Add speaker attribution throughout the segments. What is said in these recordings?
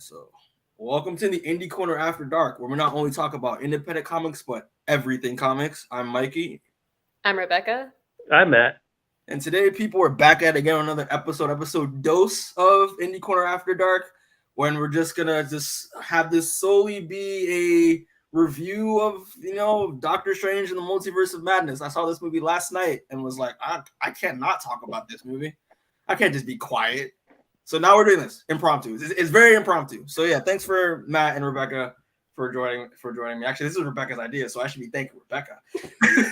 Speaker 1: So welcome to the Indie Corner After Dark, where we not only talk about independent comics, but everything comics. I'm Mikey.
Speaker 2: I'm Rebecca.
Speaker 3: I'm Matt.
Speaker 1: And today, people, we're back at again another episode dose of Indie Corner After Dark, when we're just gonna have this solely be a review of, Doctor Strange and the Multiverse of Madness. I saw this movie last night and was like, I can't not talk about this movie. I can't just be quiet. So now we're doing this impromptu. It's very impromptu. So yeah, thanks for Matt and Rebecca for joining me. Actually, this is Rebecca's idea, so I should be thanking Rebecca.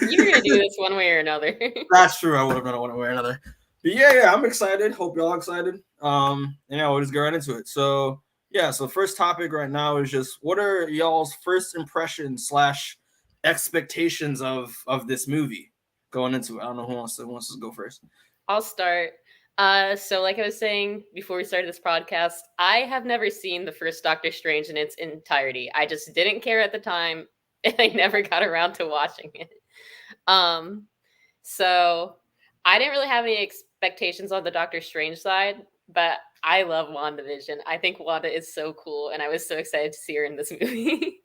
Speaker 2: You were gonna do this one way or another.
Speaker 1: That's true. I would have done it one way or another. But yeah, I'm excited. Hope y'all excited. We'll just get right into it. So yeah, so first topic right now is just what are y'all's first impressions / expectations of this movie going into it? I don't know who wants to go first.
Speaker 2: I'll start. So like I was saying before we started this podcast, I have never seen the first Doctor Strange in its entirety. I just didn't care at the time, and I never got around to watching it. So I didn't really have any expectations on the Doctor Strange side, but I love WandaVision. I think Wanda is so cool, and I was so excited to see her in this movie.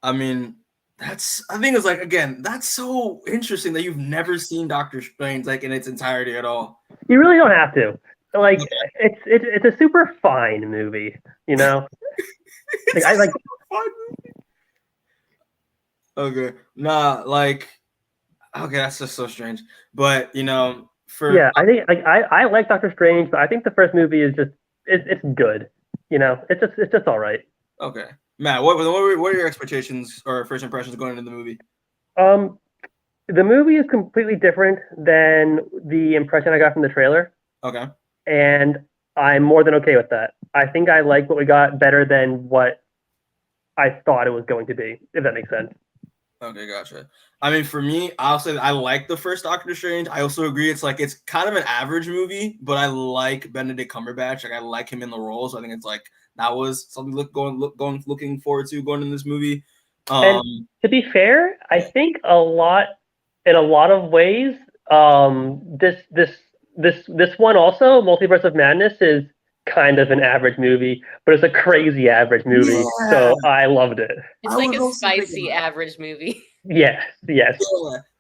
Speaker 1: I mean, that's so interesting that you've never seen Doctor Strange like in its entirety at all.
Speaker 3: You really don't have to. Like, it's a super fine movie, you know.
Speaker 1: Okay, okay, that's just so strange. But
Speaker 3: I think I like Doctor Strange, but I think the first movie is just it's good. You know, it's just all right.
Speaker 1: Okay, Matt, what are your expectations or first impressions going into the movie?
Speaker 3: The movie is completely different than the impression I got from the trailer.
Speaker 1: Okay.
Speaker 3: And I'm more than okay with that. I think I like what we got better than what I thought it was going to be, if that makes sense.
Speaker 1: Okay, gotcha. I mean, for me, I'll say that I like the first Doctor Strange. I also agree it's kind of an average movie, but I like Benedict Cumberbatch. Like, I like him in the role, so I think it's like that was something looking forward to going in this movie.
Speaker 3: And to be fair, I think in a lot of ways, this one also, Multiverse of Madness, is kind of an average movie, but it's a crazy average movie. Yeah. So I loved it.
Speaker 2: It's like a spicy average movie.
Speaker 3: Yes.
Speaker 1: Yeah.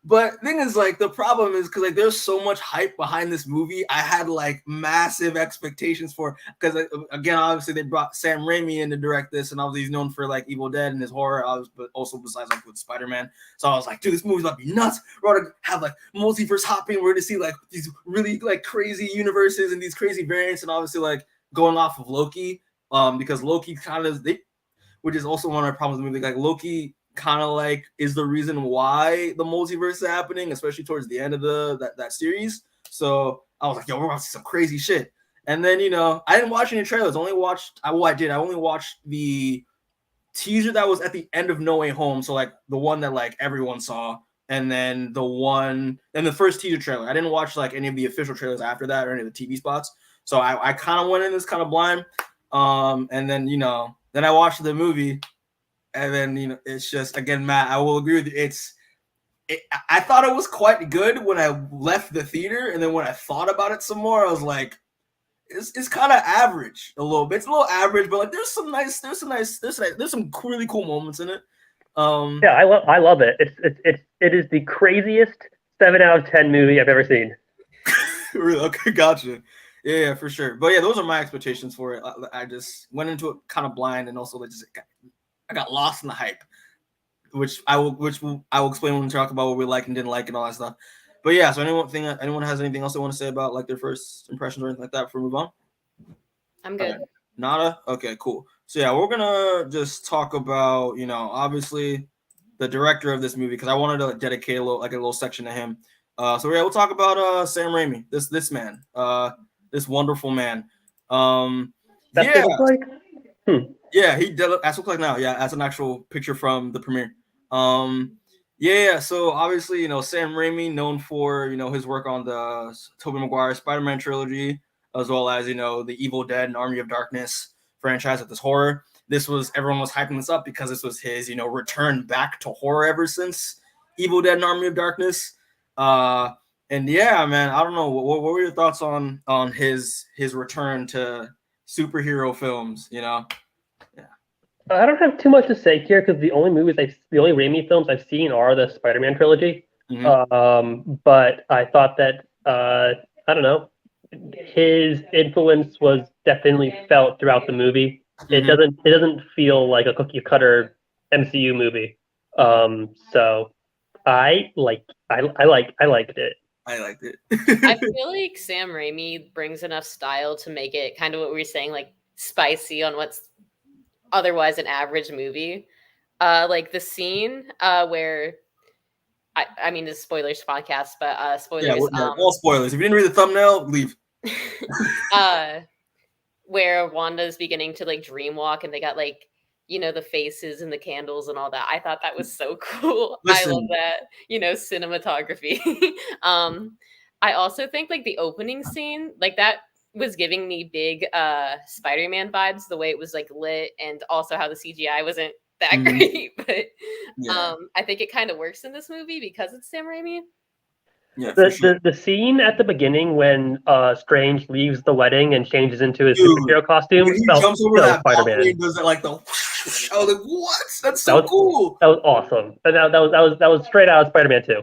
Speaker 1: But the thing is, the problem is because there's so much hype behind this movie. I had massive expectations for, because again, obviously they brought Sam Raimi in to direct this, and obviously he's known for Evil Dead and his horror, but also besides with Spider-Man. So I was like, dude, this movie's about to be nuts. We're gonna have multiverse hopping. We're gonna see these really crazy universes and these crazy variants, and obviously going off of Loki, because Loki which is also one of our problems in the movie. Loki kind of is the reason why the multiverse is happening, especially towards the end of that series. So I was like, yo, we're about to see some crazy shit. And then I didn't watch any trailers. I only watched the teaser that was at the end of No Way Home. So the one that everyone saw, and then the first teaser trailer. I didn't watch any of the official trailers after that or any of the TV spots. So I kind of went in this kind of blind. And then then I watched the movie. And then, it's just, again, Matt, I will agree with you. I thought it was quite good when I left the theater. And then when I thought about it some more, I was like, it's kind of average a little bit. It's a little average, but there's some really cool moments in it.
Speaker 3: Yeah, I love it. It is the craziest 7 out of 10 movie I've ever seen.
Speaker 1: Really? Okay, gotcha. Yeah, for sure. But yeah, those are my expectations for it. I just went into it kind of blind, and also I got lost in the hype, which I will explain when we talk about what we like and didn't like and all that stuff. But yeah, so anyone has anything else they want to say about their first impressions or anything like that before we move on?
Speaker 2: I'm good.
Speaker 1: Nada? Okay, cool. So yeah, we're gonna just talk about, obviously the director of this movie, because I wanted to dedicate a little section to him. So yeah, we'll talk about Sam Raimi, this man, this wonderful man. Yeah, he did. That's look like now. Yeah, that's an actual picture from the premiere. So obviously, Sam Raimi, known for his work on the Tobey Maguire Spider-Man trilogy, as well as the Evil Dead and Army of Darkness franchise with this horror. Everyone was hyping this up because this was his return back to horror ever since Evil Dead and Army of Darkness. And yeah, man, I don't know. What were your thoughts on his return to superhero films, you know.
Speaker 3: I don't have too much to say here because the only Raimi films I've seen are the Spider-Man trilogy. But I thought that I don't know, his influence was definitely felt throughout the movie. It doesn't feel like a cookie cutter MCU movie. So I liked it.
Speaker 1: I liked it.
Speaker 2: I feel like Sam Raimi brings enough style to make it kind of what we were saying, like spicy on what's otherwise an average movie. Like the scene where I mean this is spoilers podcast, but spoilers.
Speaker 1: Yeah, all spoilers. If you didn't read the thumbnail, leave.
Speaker 2: Where Wanda's beginning to like dream walk and they got like, you know, the faces and the candles and all that. I thought that was so cool. Listen. I love that, you know, cinematography. I also think like the opening scene, like that was giving me big Spider-Man vibes, the way it was like lit and also how the CGI wasn't that great. But I think it kind of works in this movie because it's Sam Raimi.
Speaker 1: Yeah,
Speaker 3: the scene at the beginning when Strange leaves the wedding and changes into his superhero costume.
Speaker 1: He jumps over that balcony and does it like the. I was like, "What? That's so cool!"
Speaker 3: That was awesome. And that was straight out of Spider-Man 2.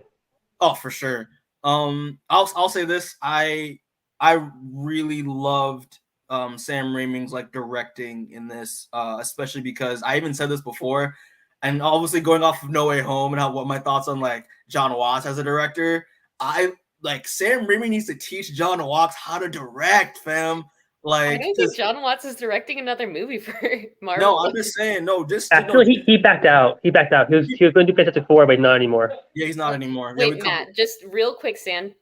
Speaker 1: Oh, for sure. I'll say this: I really loved Sam Raimi's like directing in this, especially because I even said this before, and obviously going off of No Way Home and what my thoughts on like John Watts as a director. I like Sam Raimi needs to teach John Watts how to direct, fam. Like,
Speaker 2: I don't think John Watts is directing another movie for Marvel.
Speaker 1: No, I'm just saying. No, just
Speaker 3: actually, he backed out. He backed out. He was going to do Fantastic Four, but not anymore.
Speaker 1: Yeah, he's not anymore.
Speaker 2: Wait, Matt, just real quick, side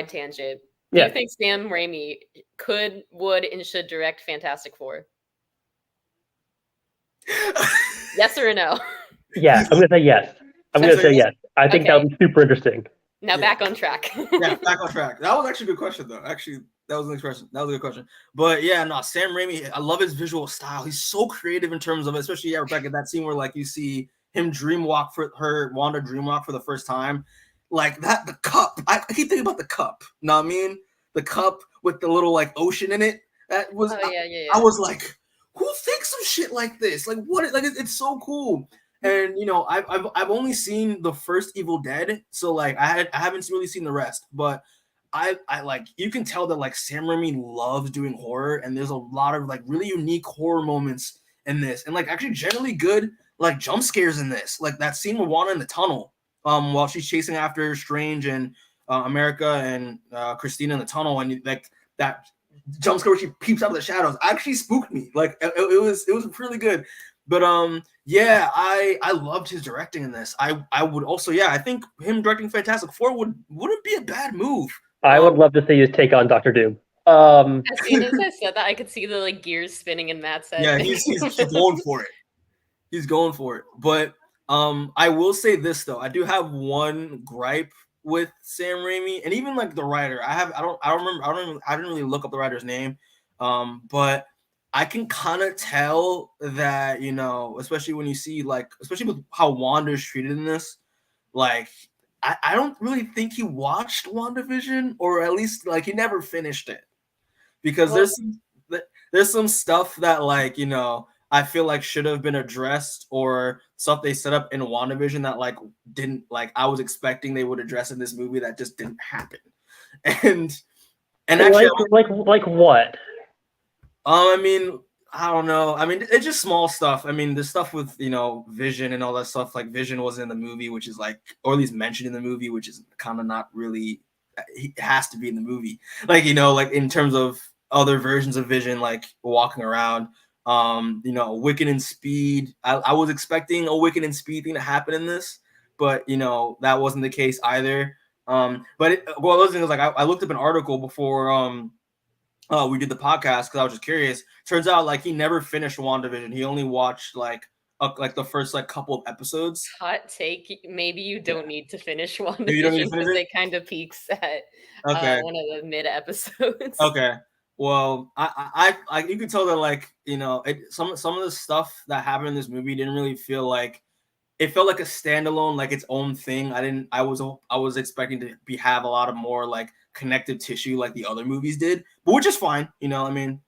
Speaker 2: tangent. Do you think Sam Raimi would, and should direct Fantastic Four? Yes or no?
Speaker 3: Yeah, I'm gonna say yes. I think that would be super interesting.
Speaker 2: Now back on track.
Speaker 1: Back on track. That was actually a good question, though. Actually, that was a good question. But yeah, no, Sam Raimi, I love his visual style. He's so creative in terms of, especially Rebecca, that scene where like you see him Wanda dreamwalk for the first time. Like that, the cup. I keep thinking about the cup. You know what I mean? The cup with the little like ocean in it. That was I was like, who thinks of shit like this? Like what? Like it's so cool. And you know, I've only seen the first Evil Dead, so like I haven't really seen the rest. But I like, you can tell that like Sam Raimi loves doing horror, and there's a lot of like really unique horror moments in this, and like actually generally good like jump scares in this. Like that scene with Wanda in the tunnel, while she's chasing after Strange and America and Christina in the tunnel, and like that jump scare where she peeps out of the shadows actually spooked me. Like it was really good. But yeah, I loved his directing in this. I would also, I think him directing Fantastic Four wouldn't be a bad move.
Speaker 3: I would love to see his take on Doctor Doom.
Speaker 2: As soon as I said that, I could see the like gears spinning in Matt's head.
Speaker 1: Yeah, he's going for it. He's going for it. But I will say this though, I do have one gripe with Sam Raimi, and even like the writer. I didn't really look up the writer's name, but I can kind of tell that, you know, especially when you see like, especially with how Wanda's treated in this, like I don't really think he watched WandaVision, or at least like he never finished it, because there's some stuff that like, you know, I feel like should have been addressed, or stuff they set up in WandaVision that like didn't, like I was expecting they would address in this movie that just didn't happen. And actually,
Speaker 3: like what?
Speaker 1: I mean, I don't know. I mean, it's just small stuff. I mean, the stuff with, you know, Vision and all that stuff, like Vision wasn't in the movie, which is like, or at least mentioned in the movie, which is kind of not really, it has to be in the movie. Like, you know, like in terms of other versions of Vision, like walking around, you know, Wiccan and Speed. I was expecting a Wiccan and Speed thing to happen in this, but, you know, that wasn't the case either. But the other thing is like, I looked up an article before, we did the podcast because I was just curious. Turns out like he never finished WandaVision. He only watched like the first like couple of episodes.
Speaker 2: Hot take. Maybe you don't need to finish WandaVision because it kind of peaks at one of the mid episodes.
Speaker 1: Okay. Well, I you could tell that like, you know, some of the stuff that happened in this movie didn't really feel like, it felt like a standalone, like its own thing. I was expecting to have a lot of more like connective tissue like the other movies did, but which is fine, you know. I mean,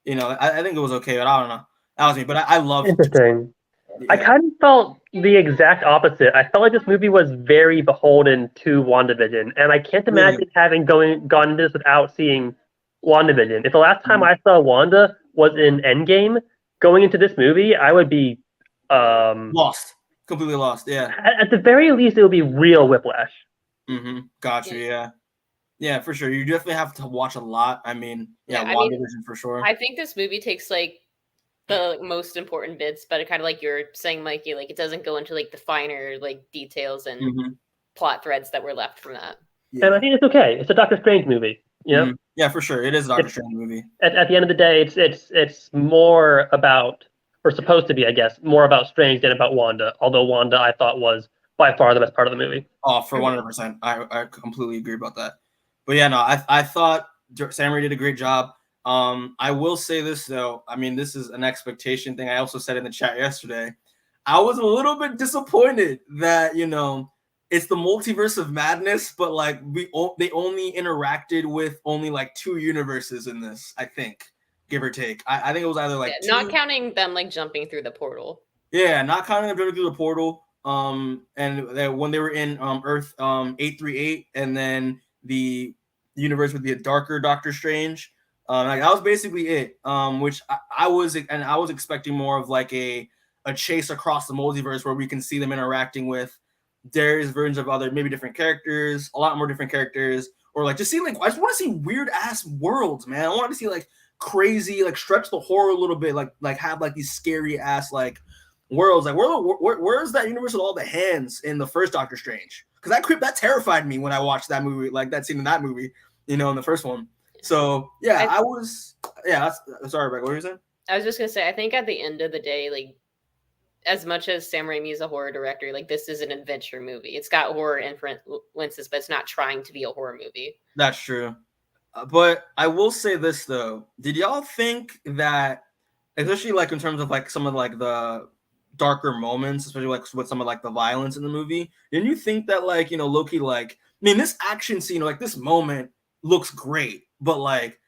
Speaker 1: You know, I think it was okay, but I don't know. That was me. But I love.
Speaker 3: Interesting.
Speaker 1: Yeah.
Speaker 3: I kind of felt the exact opposite. I felt like this movie was very beholden to WandaVision, and I can't imagine having gone into this without seeing WandaVision. If the last time I saw Wanda was in Endgame, going into this movie, I would be
Speaker 1: lost, completely lost. Yeah.
Speaker 3: At the very least, it would be real whiplash.
Speaker 1: Gotcha. Yeah, for sure. You definitely have to watch a lot. I mean, WandaVision for sure.
Speaker 2: I think this movie takes like the most important bits, but it kind of like you're saying, Mikey, like it doesn't go into like the finer like details and plot threads that were left from that.
Speaker 3: Yeah. And I think it's okay. It's a Doctor Strange movie. You know?
Speaker 1: Yeah, for sure. It is a Doctor Strange movie.
Speaker 3: At the end of the day, it's more about, or supposed to be, I guess, more about Strange than about Wanda. Although Wanda, I thought, was by far the best part of the movie.
Speaker 1: Oh, for 100%. I completely agree about that. But yeah, no, I thought Sam Raimi did a great job. I will say this though. I mean, this is an expectation thing. I also said in the chat yesterday. I was a little bit disappointed that, you know, it's the Multiverse of Madness, but like they only interacted with only like 2 universes in this, I think, give or take. I think it was either like
Speaker 2: not counting them like jumping through the portal.
Speaker 1: Yeah, not counting them jumping through the portal. And when they were in Earth 838, and then the universe with the darker Doctor Strange, like that was basically it. Which I was expecting more of like a chase across the multiverse where we can see them interacting with various versions of other maybe different characters, a lot more different characters, or like just see like I just want to see weird ass worlds, man. I want to see like crazy, like stretch the horror a little bit, like have like these scary ass like worlds. Like where's that universe with all the hands in the first Doctor Strange? Because that terrified me when I watched that movie, like that scene in that movie, you know, in the first one. So yeah, sorry, Rebecca, what were you saying?
Speaker 2: I was just gonna say, I think at the end of the day, like as much as Sam Raimi is a horror director, like this is an adventure movie. It's got horror influences, but it's not trying to be a horror movie.
Speaker 1: That's true. But I will say this though: did y'all think that, especially like in terms of like some of like the darker moments, especially like with some of like the violence in the movie, didn't you think that like, you know, Loki, like, I mean, this action scene, like this moment looks great, but like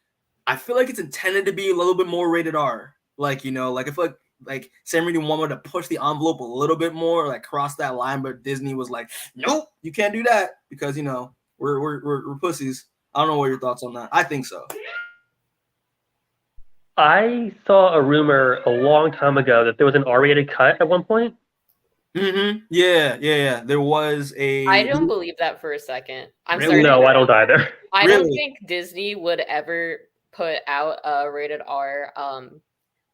Speaker 1: I feel like it's intended to be a little bit more rated R. Like, you know, like I feel like Sam Raimi wanted to push the envelope a little bit more, like cross that line, but Disney was like, nope, you can't do that because, you know, we're pussies. I don't know what your thoughts on that. I think so.
Speaker 3: I saw a rumor a long time ago that there was an R-rated cut at one point.
Speaker 1: Yeah. There was a.
Speaker 2: I don't believe that for a second. I'm
Speaker 3: really? Sorry. No, I don't either.
Speaker 2: I don't think Disney would ever put out a rated R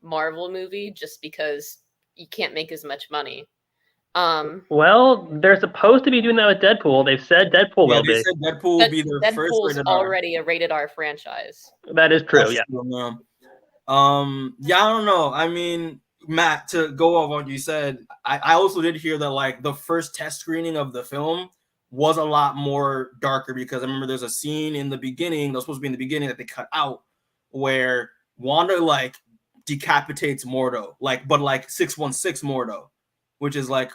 Speaker 2: Marvel movie just because you can't make as much money.
Speaker 3: Well, they're supposed to be doing that with Deadpool. They've said Deadpool will be.
Speaker 1: They said Deadpool will be their first rated R.
Speaker 2: Already a rated R franchise.
Speaker 3: That is true.
Speaker 1: That's true, yeah. I don't know. I mean, Matt, to go off what you said, I also did hear that like the first test screening of the film was a lot more darker because I remember there's a scene in the beginning that was supposed to be in the beginning that they cut out where Wanda like decapitates Mordo, but 616 Mordo, which is like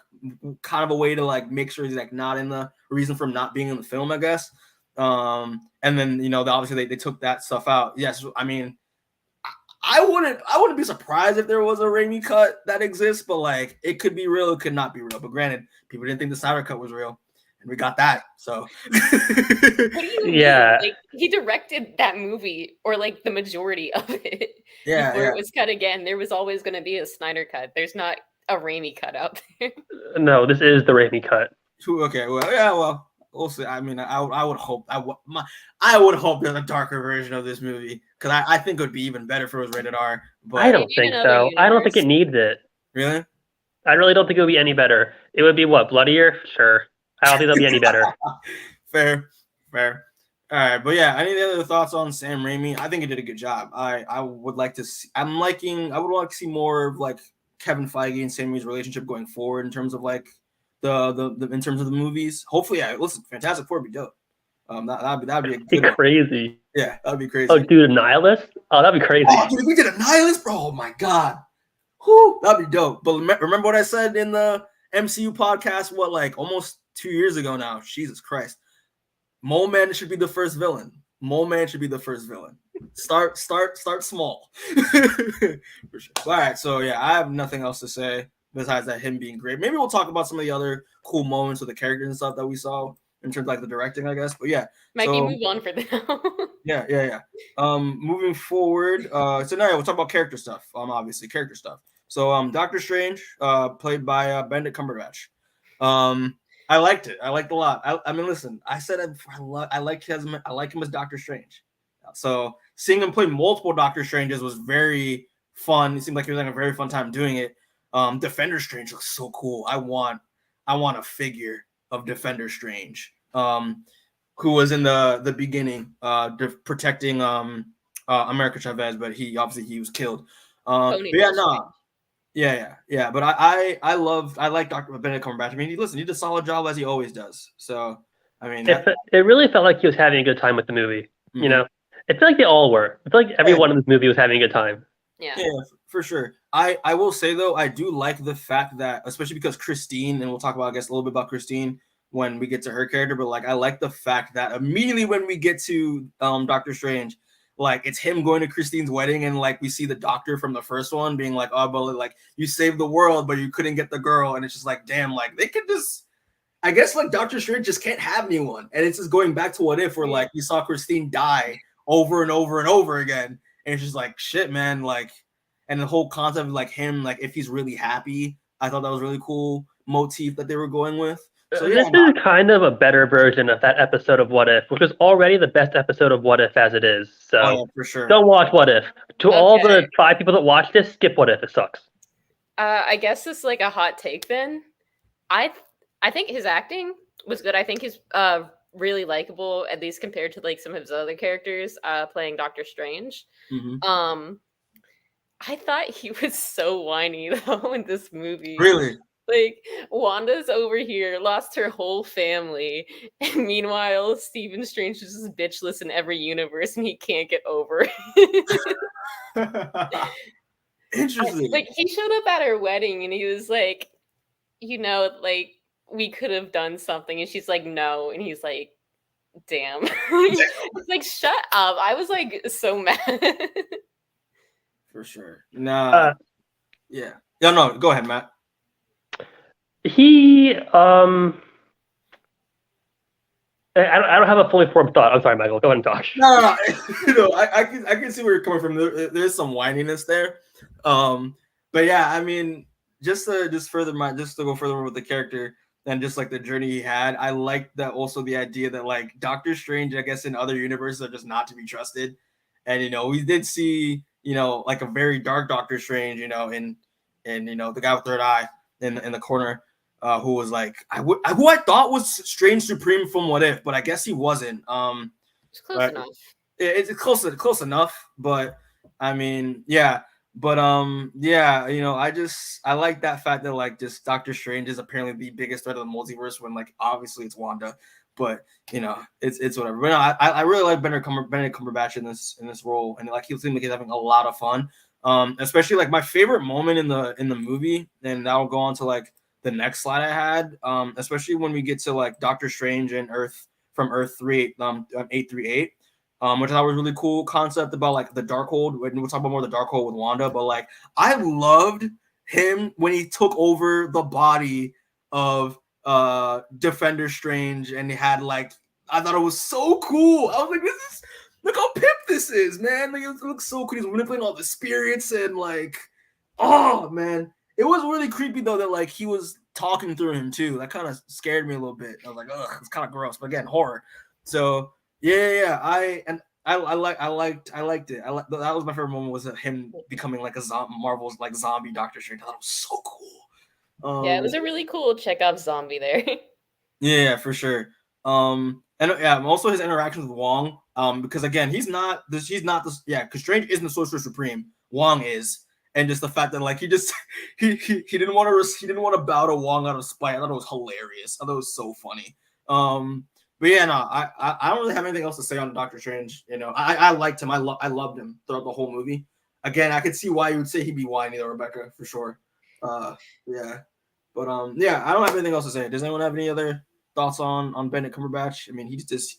Speaker 1: kind of a way to like make sure he's like not in the reason for him not being in the film, I guess. And then, you know, obviously they took that stuff out. Yes, I mean, I wouldn't be surprised if there was a Raimi cut that exists, but like it could be real, it could not be real. But granted, people didn't think the Snyder cut was real, and we got that. So
Speaker 2: what do you mean? Like he directed that movie, or like the majority of it. Before it was cut again. There was always going to be a Snyder cut. There's not a Raimi cut out there.
Speaker 3: No, this is the Raimi cut.
Speaker 1: Okay, well. We'll see. I mean, I would hope there's a darker version of this movie because I think it would be even better if it was rated R. But
Speaker 3: I don't think so. I don't think it needs it.
Speaker 1: Really?
Speaker 3: I really don't think it would be any better. It would be what, bloodier? Sure. I don't think it'll be any better.
Speaker 1: Fair. All right, but yeah, any other thoughts on Sam Raimi? I think he did a good job. I would like to see. I would like to see more of like Kevin Feige and Sam Raimi's relationship going forward in terms of like. The in terms of the movies, hopefully, listen, Fantastic Four would be dope. That'd be a good one.
Speaker 3: Crazy.
Speaker 1: Yeah, that'd be crazy.
Speaker 3: Oh, dude, a Nihilist? Oh, that'd be crazy.
Speaker 1: Oh, dude, if we did a Nihilist, bro. Oh my god, whoo, that'd be dope. But remember what I said in the MCU podcast? What, like almost 2 years ago now? Jesus Christ, Mole Man should be the first villain. Start small. For sure. All right, so yeah, I have nothing else to say besides that him being great. Maybe we'll talk about some of the other cool moments with the characters and stuff that we saw in terms of like the directing, I guess. But yeah,
Speaker 2: Mikey,
Speaker 1: so
Speaker 2: move on for now.
Speaker 1: yeah. Moving forward, so now we'll talk about character stuff. Obviously character stuff. So Doctor Strange, played by Benedict Cumberbatch. I liked it. I liked it a lot. I mean, listen, I said I like him as Doctor Strange. So seeing him play multiple Doctor Stranges was very fun. It seemed like he was having a very fun time doing it. Defender Strange looks so cool. I want a figure of Defender Strange. Who was in the beginning, protecting America Chavez, but he was killed. But yeah, no. Yeah. But I like Dr. Benedict Cumberbatch. I mean, he did a solid job as he always does. So I mean,
Speaker 3: it really felt like he was having a good time with the movie. Mm-hmm. You know, it felt like they all were. I feel like everyone in this movie was having a good time.
Speaker 2: Yeah,
Speaker 1: for sure. I will say though, I do like the fact that, especially because Christine, and we'll talk about, I guess, a little bit about Christine when we get to her character, but like I like the fact that immediately when we get to Doctor Strange, like it's him going to Christine's wedding, and like we see the doctor from the first one being like, oh, but like you saved the world, but you couldn't get the girl, and it's just like, damn, like they could just, I guess like Doctor Strange just can't have anyone, and it's just going back to What If, where like you saw Christine die over and over and over again, and it's just like shit, man, like, and the whole concept of like him, like if he's really happy, I thought that was really cool motif that they were going with. So
Speaker 3: this is kind of a better version of that episode of What If, which was already the best episode of What If as it is. So
Speaker 1: for sure,
Speaker 3: don't watch What If. To all the 5 people that watch this, skip What If. It sucks.
Speaker 2: I guess this is like a hot take then. I think his acting was good. I think he's really likable, at least compared to like some of his other characters playing Doctor Strange.
Speaker 1: Mm-hmm.
Speaker 2: I thought he was so whiny though in this movie.
Speaker 1: Really?
Speaker 2: Like, Wanda's over here, lost her whole family, and meanwhile, Stephen Strange is just bitchless in every universe, and he can't get over it.
Speaker 1: Interesting.
Speaker 2: Like, he showed up at her wedding, and he was like, you know, like, we could have done something, and she's like, no, and he's like, damn. It's like, shut up. I was, like, so mad.
Speaker 1: For sure. Nah. Yeah. No, go ahead, Matt.
Speaker 3: He I don't have a fully formed thought. I'm sorry, Michael. Go ahead and talk.
Speaker 1: No. I can see where you're coming from. There's some whininess there. But yeah, I mean, just to go further with the character and just like the journey he had, I like that also the idea that like Doctor Strange, I guess in other universes are just not to be trusted. And we did see, like a very dark Doctor Strange, in the guy with third eye in the corner. Who was like who I thought was Strange Supreme from What If, but I guess he wasn't.
Speaker 2: It's close enough.
Speaker 1: It's close enough, but I mean, yeah. But I like that fact that like just Doctor Strange is apparently the biggest threat of the multiverse when like obviously it's Wanda, but it's whatever. But no, I really like Benedict Cumberbatch in this role, and like he seems like he's having a lot of fun. Especially like my favorite moment in the movie, and that'll go on to like the next slide I had, especially when we get to like Doctor Strange and Earth 838, which I thought was really cool concept about like the Darkhold. We'll talk about more of the Darkhold with Wanda, but like I loved him when he took over the body of Defender Strange, and he had like, I thought it was so cool. I was like, look how pimp this is, man. Like it looks so cool. He's manipulating all the spirits and like, oh man. It was really creepy though that like he was talking through him too. That kind of scared me a little bit. I was like, ugh, it's kind of gross. But again, horror. So yeah. I liked it. That was my favorite moment, was him becoming like a Marvel's like zombie Doctor Strange. I thought it was so cool.
Speaker 2: Yeah, it was a really cool Chekhov zombie there.
Speaker 1: Yeah, for sure. And yeah, also his interactions with Wong. Because again, he's not this. Because Strange isn't the Sorcerer Supreme. Wong is. And just the fact that like he didn't want to bow to Wong out of spite. I thought it was hilarious. I thought it was so funny. But yeah, no, I don't really have anything else to say on Doctor Strange. I liked him. I loved him throughout the whole movie. Again, I could see why you would say he'd be whiny though, Rebecca, for sure. Yeah. But yeah, I don't have anything else to say. Does anyone have any other thoughts on Benedict Cumberbatch? I mean, he's just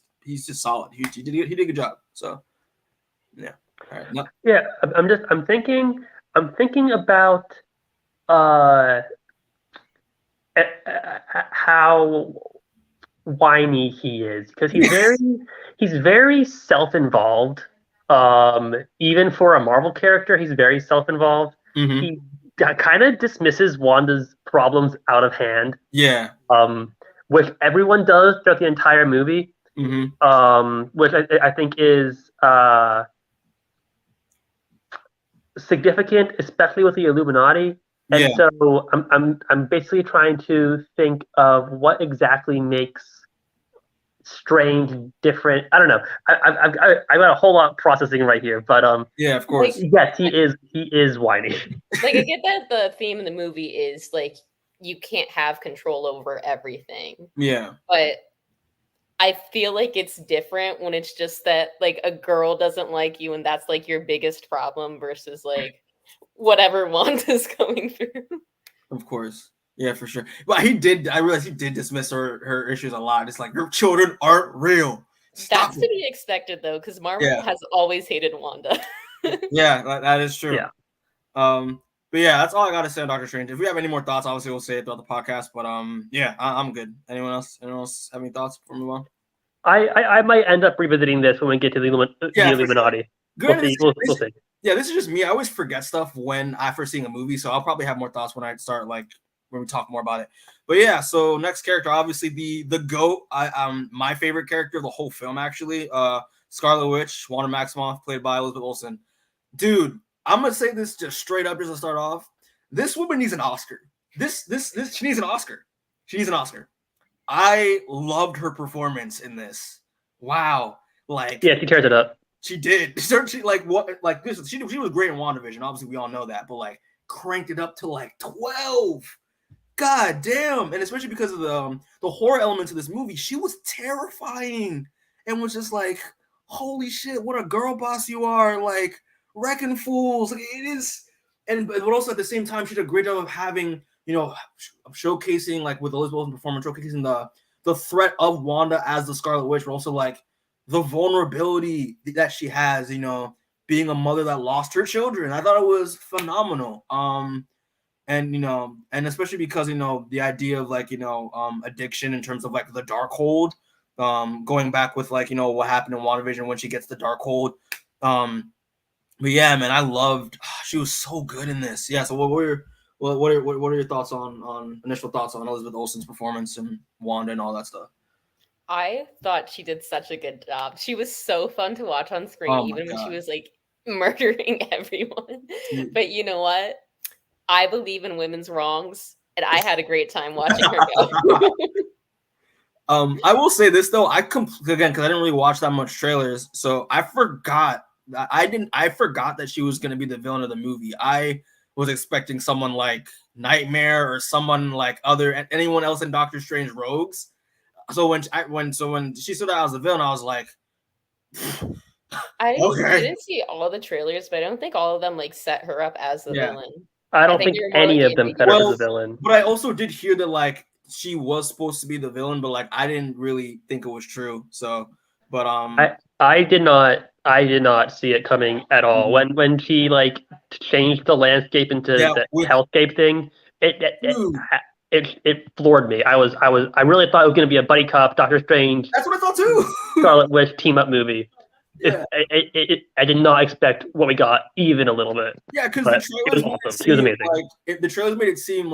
Speaker 1: solid. He did a good job. So Yeah. All right. No.
Speaker 3: Yeah, I'm thinking about how whiny he is, because he's very self-involved. Even for a Marvel character, he's very self-involved.
Speaker 1: Mm-hmm.
Speaker 3: He kind of dismisses Wanda's problems out of hand.
Speaker 1: Yeah.
Speaker 3: Which everyone does throughout the entire movie.
Speaker 1: Mm-hmm.
Speaker 3: Which I think is significant, especially with the Illuminati. And
Speaker 1: Yeah.
Speaker 3: so I'm basically trying to think of what exactly makes Strange different. I don't know. I've got a whole lot processing right here, but
Speaker 1: Yeah, of course.
Speaker 3: yes, he is whiny.
Speaker 2: Like, I get that the theme in the movie is like you can't have control over everything.
Speaker 1: Yeah.
Speaker 2: But I feel like it's different when it's just that like a girl doesn't like you and that's like your biggest problem versus like whatever Wanda's going through.
Speaker 1: Of course. Yeah, for sure. But I realized he did dismiss her issues a lot. It's like, your children aren't real. Stop
Speaker 2: That's
Speaker 1: it.
Speaker 2: to be expected though, because Marvel
Speaker 1: Yeah.
Speaker 2: has always hated Wanda.
Speaker 1: Yeah, that is true.
Speaker 3: Yeah.
Speaker 1: But yeah, that's all I gotta say on Doctor Strange. If we have any more thoughts, obviously we'll say it throughout the podcast. But yeah, I'm good. Anyone else have any thoughts before we move on?
Speaker 3: I might end up revisiting this when we get to the Illuminati.
Speaker 1: Good.
Speaker 3: We'll see.
Speaker 1: Yeah, this is just me. I always forget stuff when I first seeing a movie, so I'll probably have more thoughts when I start when we talk more about it. But yeah, so next character, obviously the GOAT. My favorite character of the whole film, actually. Scarlet Witch, Wanda Maximoff, played by Elizabeth Olsen. Dude, I'm gonna say this just straight up, just to start off. This woman needs an Oscar. She needs an Oscar. She needs an Oscar. I loved her performance in this. Wow,
Speaker 3: yeah, she tears it up.
Speaker 1: She did. She was great in WandaVision. Obviously, we all know that, but cranked it up to 12. God damn! And especially because of the horror elements of this movie, she was terrifying and was just holy shit, what a girl boss you are! Wrecking fools. It is, but also at the same time, she did a great job of having showcasing with Elizabeth's performance, showcasing the threat of Wanda as the Scarlet Witch, but also the vulnerability that she has, being a mother that lost her children. I thought it was phenomenal. And especially because the idea of addiction in terms of the dark hold, going back with what happened in WandaVision when she gets the dark hold. But yeah, man, I loved. She was so good in this. Yeah. So what are your thoughts on initial thoughts on Elizabeth Olsen's performance and Wanda and all that stuff?
Speaker 2: I thought she did such a good job. She was so fun to watch on screen, even when she was murdering everyone. But you know what? I believe in women's wrongs, and I had a great time watching her go.
Speaker 1: I will say this though, because I didn't really watch that much trailers, so I forgot that she was gonna be the villain of the movie. I was expecting someone like Nightmare or someone anyone else in Doctor Strange Rogues. So when she stood out as the villain, I was like,
Speaker 2: I didn't see all the trailers, but I don't think all of them set her up as the villain.
Speaker 3: I don't think any of them set her as the villain.
Speaker 1: But I also did hear that she was supposed to be the villain, but I didn't really think it was true. So, but
Speaker 3: I did not see it coming at all. When she changed the landscape into the hellscape thing, it floored me. I really thought it was going to be a buddy cop, Doctor Strange.
Speaker 1: That's what I thought too.
Speaker 3: Scarlet Witch team up movie.
Speaker 1: Yeah.
Speaker 3: I did not expect what we got even a little bit.
Speaker 1: Yeah, because the trailers
Speaker 3: was awesome. She was amazing.
Speaker 1: The trailers made it seem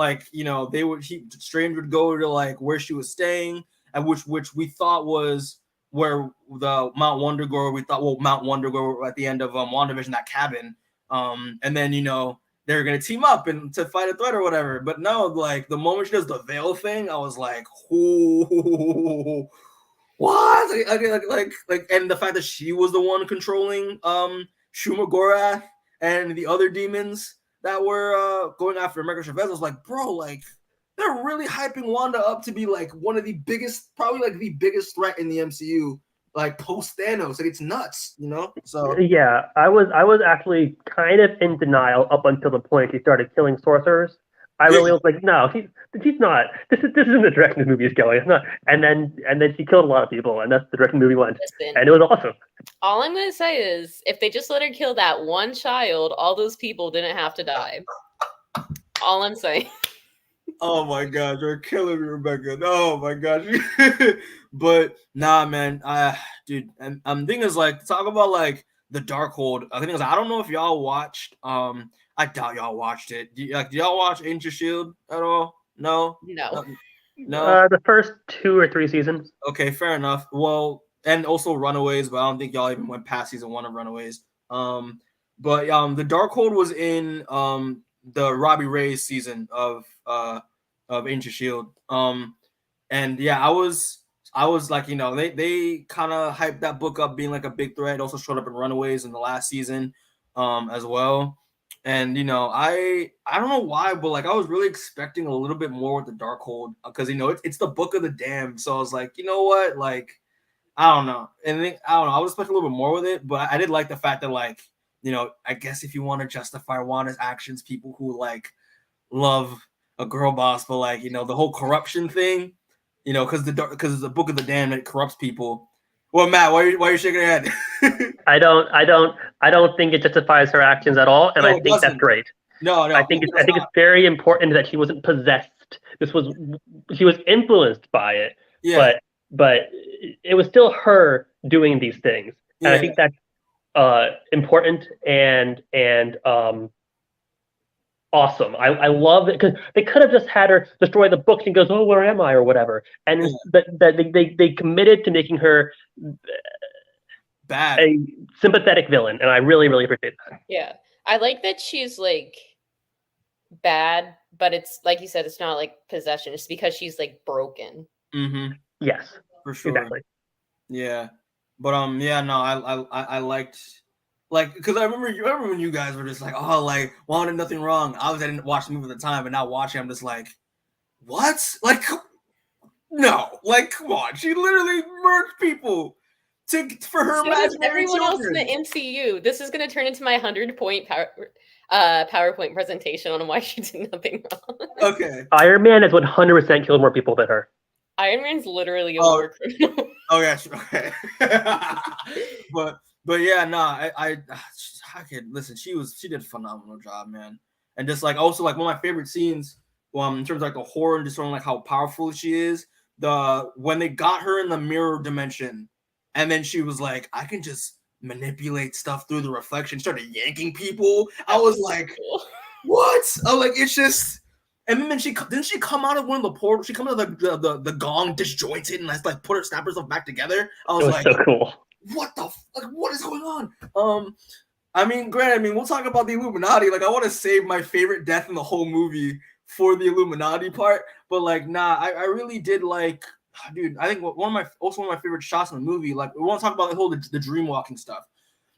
Speaker 1: Strange would go to where she was staying, and which we thought was where the Mount Wondergore. We thought Mount Wondergore at the end of WandaVision, that cabin. And then they're gonna team up and to fight a threat or whatever. But no, the moment she does the veil thing, I was like, ooh. What? And the fact that she was the one controlling Shuma Gorath and the other demons that were going after America Chavez, I was like, bro, they're really hyping Wanda up to be one of the biggest, probably the biggest threat in the MCU, post Thanos. It's nuts, So
Speaker 3: yeah, I was actually kind of in denial up until the point he started killing sorcerers. I really was like, no, she's not. This isn't the direction the movie is going. It's not. And then she killed a lot of people, and that's the direction the movie went.
Speaker 2: Listen,
Speaker 3: and it was awesome.
Speaker 2: all I'm gonna say is, if they just let her kill that one child, all those people didn't have to die. All I'm saying.
Speaker 1: Oh my God, you're killing me, Rebecca. Oh my gosh. But nah, man. Dude, and thing is, like, talk about like the Darkhold. I think I don't know if y'all watched. I doubt y'all watched it. Do y'all watch Ancient Shield at all? No.
Speaker 2: No.
Speaker 1: No.
Speaker 3: The first 2 or 3 seasons.
Speaker 1: Okay, fair enough. Well, and also Runaways, but I don't think y'all even went past season 1 of Runaways. But the Darkhold was in the Robbie Reyes season of Ancient Shield. And yeah, I was like, you know, they kind of hyped that book up being like a big threat. It also showed up in Runaways in the last season as well. And you know, I don't know why, but like I was really expecting a little bit more with the Darkhold because you know it's the Book of the Damned. So I was like, you know what, like I don't know, and then, I don't know. I was expecting a little bit more with it, but I did like the fact that like you know, I guess if you want to justify Wanda's actions, people who like love a girl boss, but like you know the whole corruption thing, you know, because the Book of the Damned, it corrupts people. Well, Matt, why are you shaking your head?
Speaker 3: I don't think it justifies her actions at all, and
Speaker 1: No,
Speaker 3: I
Speaker 1: it
Speaker 3: think that's
Speaker 1: doesn't.
Speaker 3: great.
Speaker 1: No,
Speaker 3: I think it's very important that she wasn't possessed. She was influenced by it,
Speaker 1: yeah.
Speaker 3: but it was still her doing these things, and I think that's important and awesome. I love it because they could have just had her destroy the books and goes, "Oh, where am I?" or whatever, and that they committed to making her
Speaker 1: bad,
Speaker 3: a sympathetic villain, and I really appreciate that.
Speaker 2: Yeah, I like that she's like bad, but it's like you said, it's not like possession. It's because she's like broken.
Speaker 1: Mm-hmm.
Speaker 3: Yes,
Speaker 1: for sure.
Speaker 3: Exactly.
Speaker 1: Yeah, but yeah, no, I liked. Like, because I remember when you guys were just like, oh, like, Wanda, nothing wrong. Obviously, I didn't watch the movie at the time, but now watching, I'm just like, what? Like, no, like, come on. She literally murdered people for her imaginary
Speaker 2: everyone else in
Speaker 1: children.
Speaker 2: the MCU. This is going to turn into my 100-point PowerPoint presentation on why she did nothing wrong.
Speaker 1: Okay.
Speaker 3: Iron Man has 100% killed more people than her.
Speaker 2: Iron Man's literally a war criminal.
Speaker 1: Oh, yeah, okay. But yeah, nah, I could listen. She did a phenomenal job, man. And just like also like one of my favorite scenes, in terms of like the horror and just showing like how powerful she is. When they got her in the mirror dimension, and then she was like, I can just manipulate stuff through the reflection. Started yanking people. I was like, cool. What? I was like, it's just. And then didn't she come out of one of the portals? She come out of the gong disjointed and like put her snap herself back together. I was like,
Speaker 3: so cool.
Speaker 1: What the what is going on? I mean, granted, we'll talk about the Illuminati. Like, I want to save my favorite death in the whole movie for the Illuminati part, but like, nah, I really did like, dude. I think one of my favorite shots in the movie. Like, we want to talk about the dream walking stuff.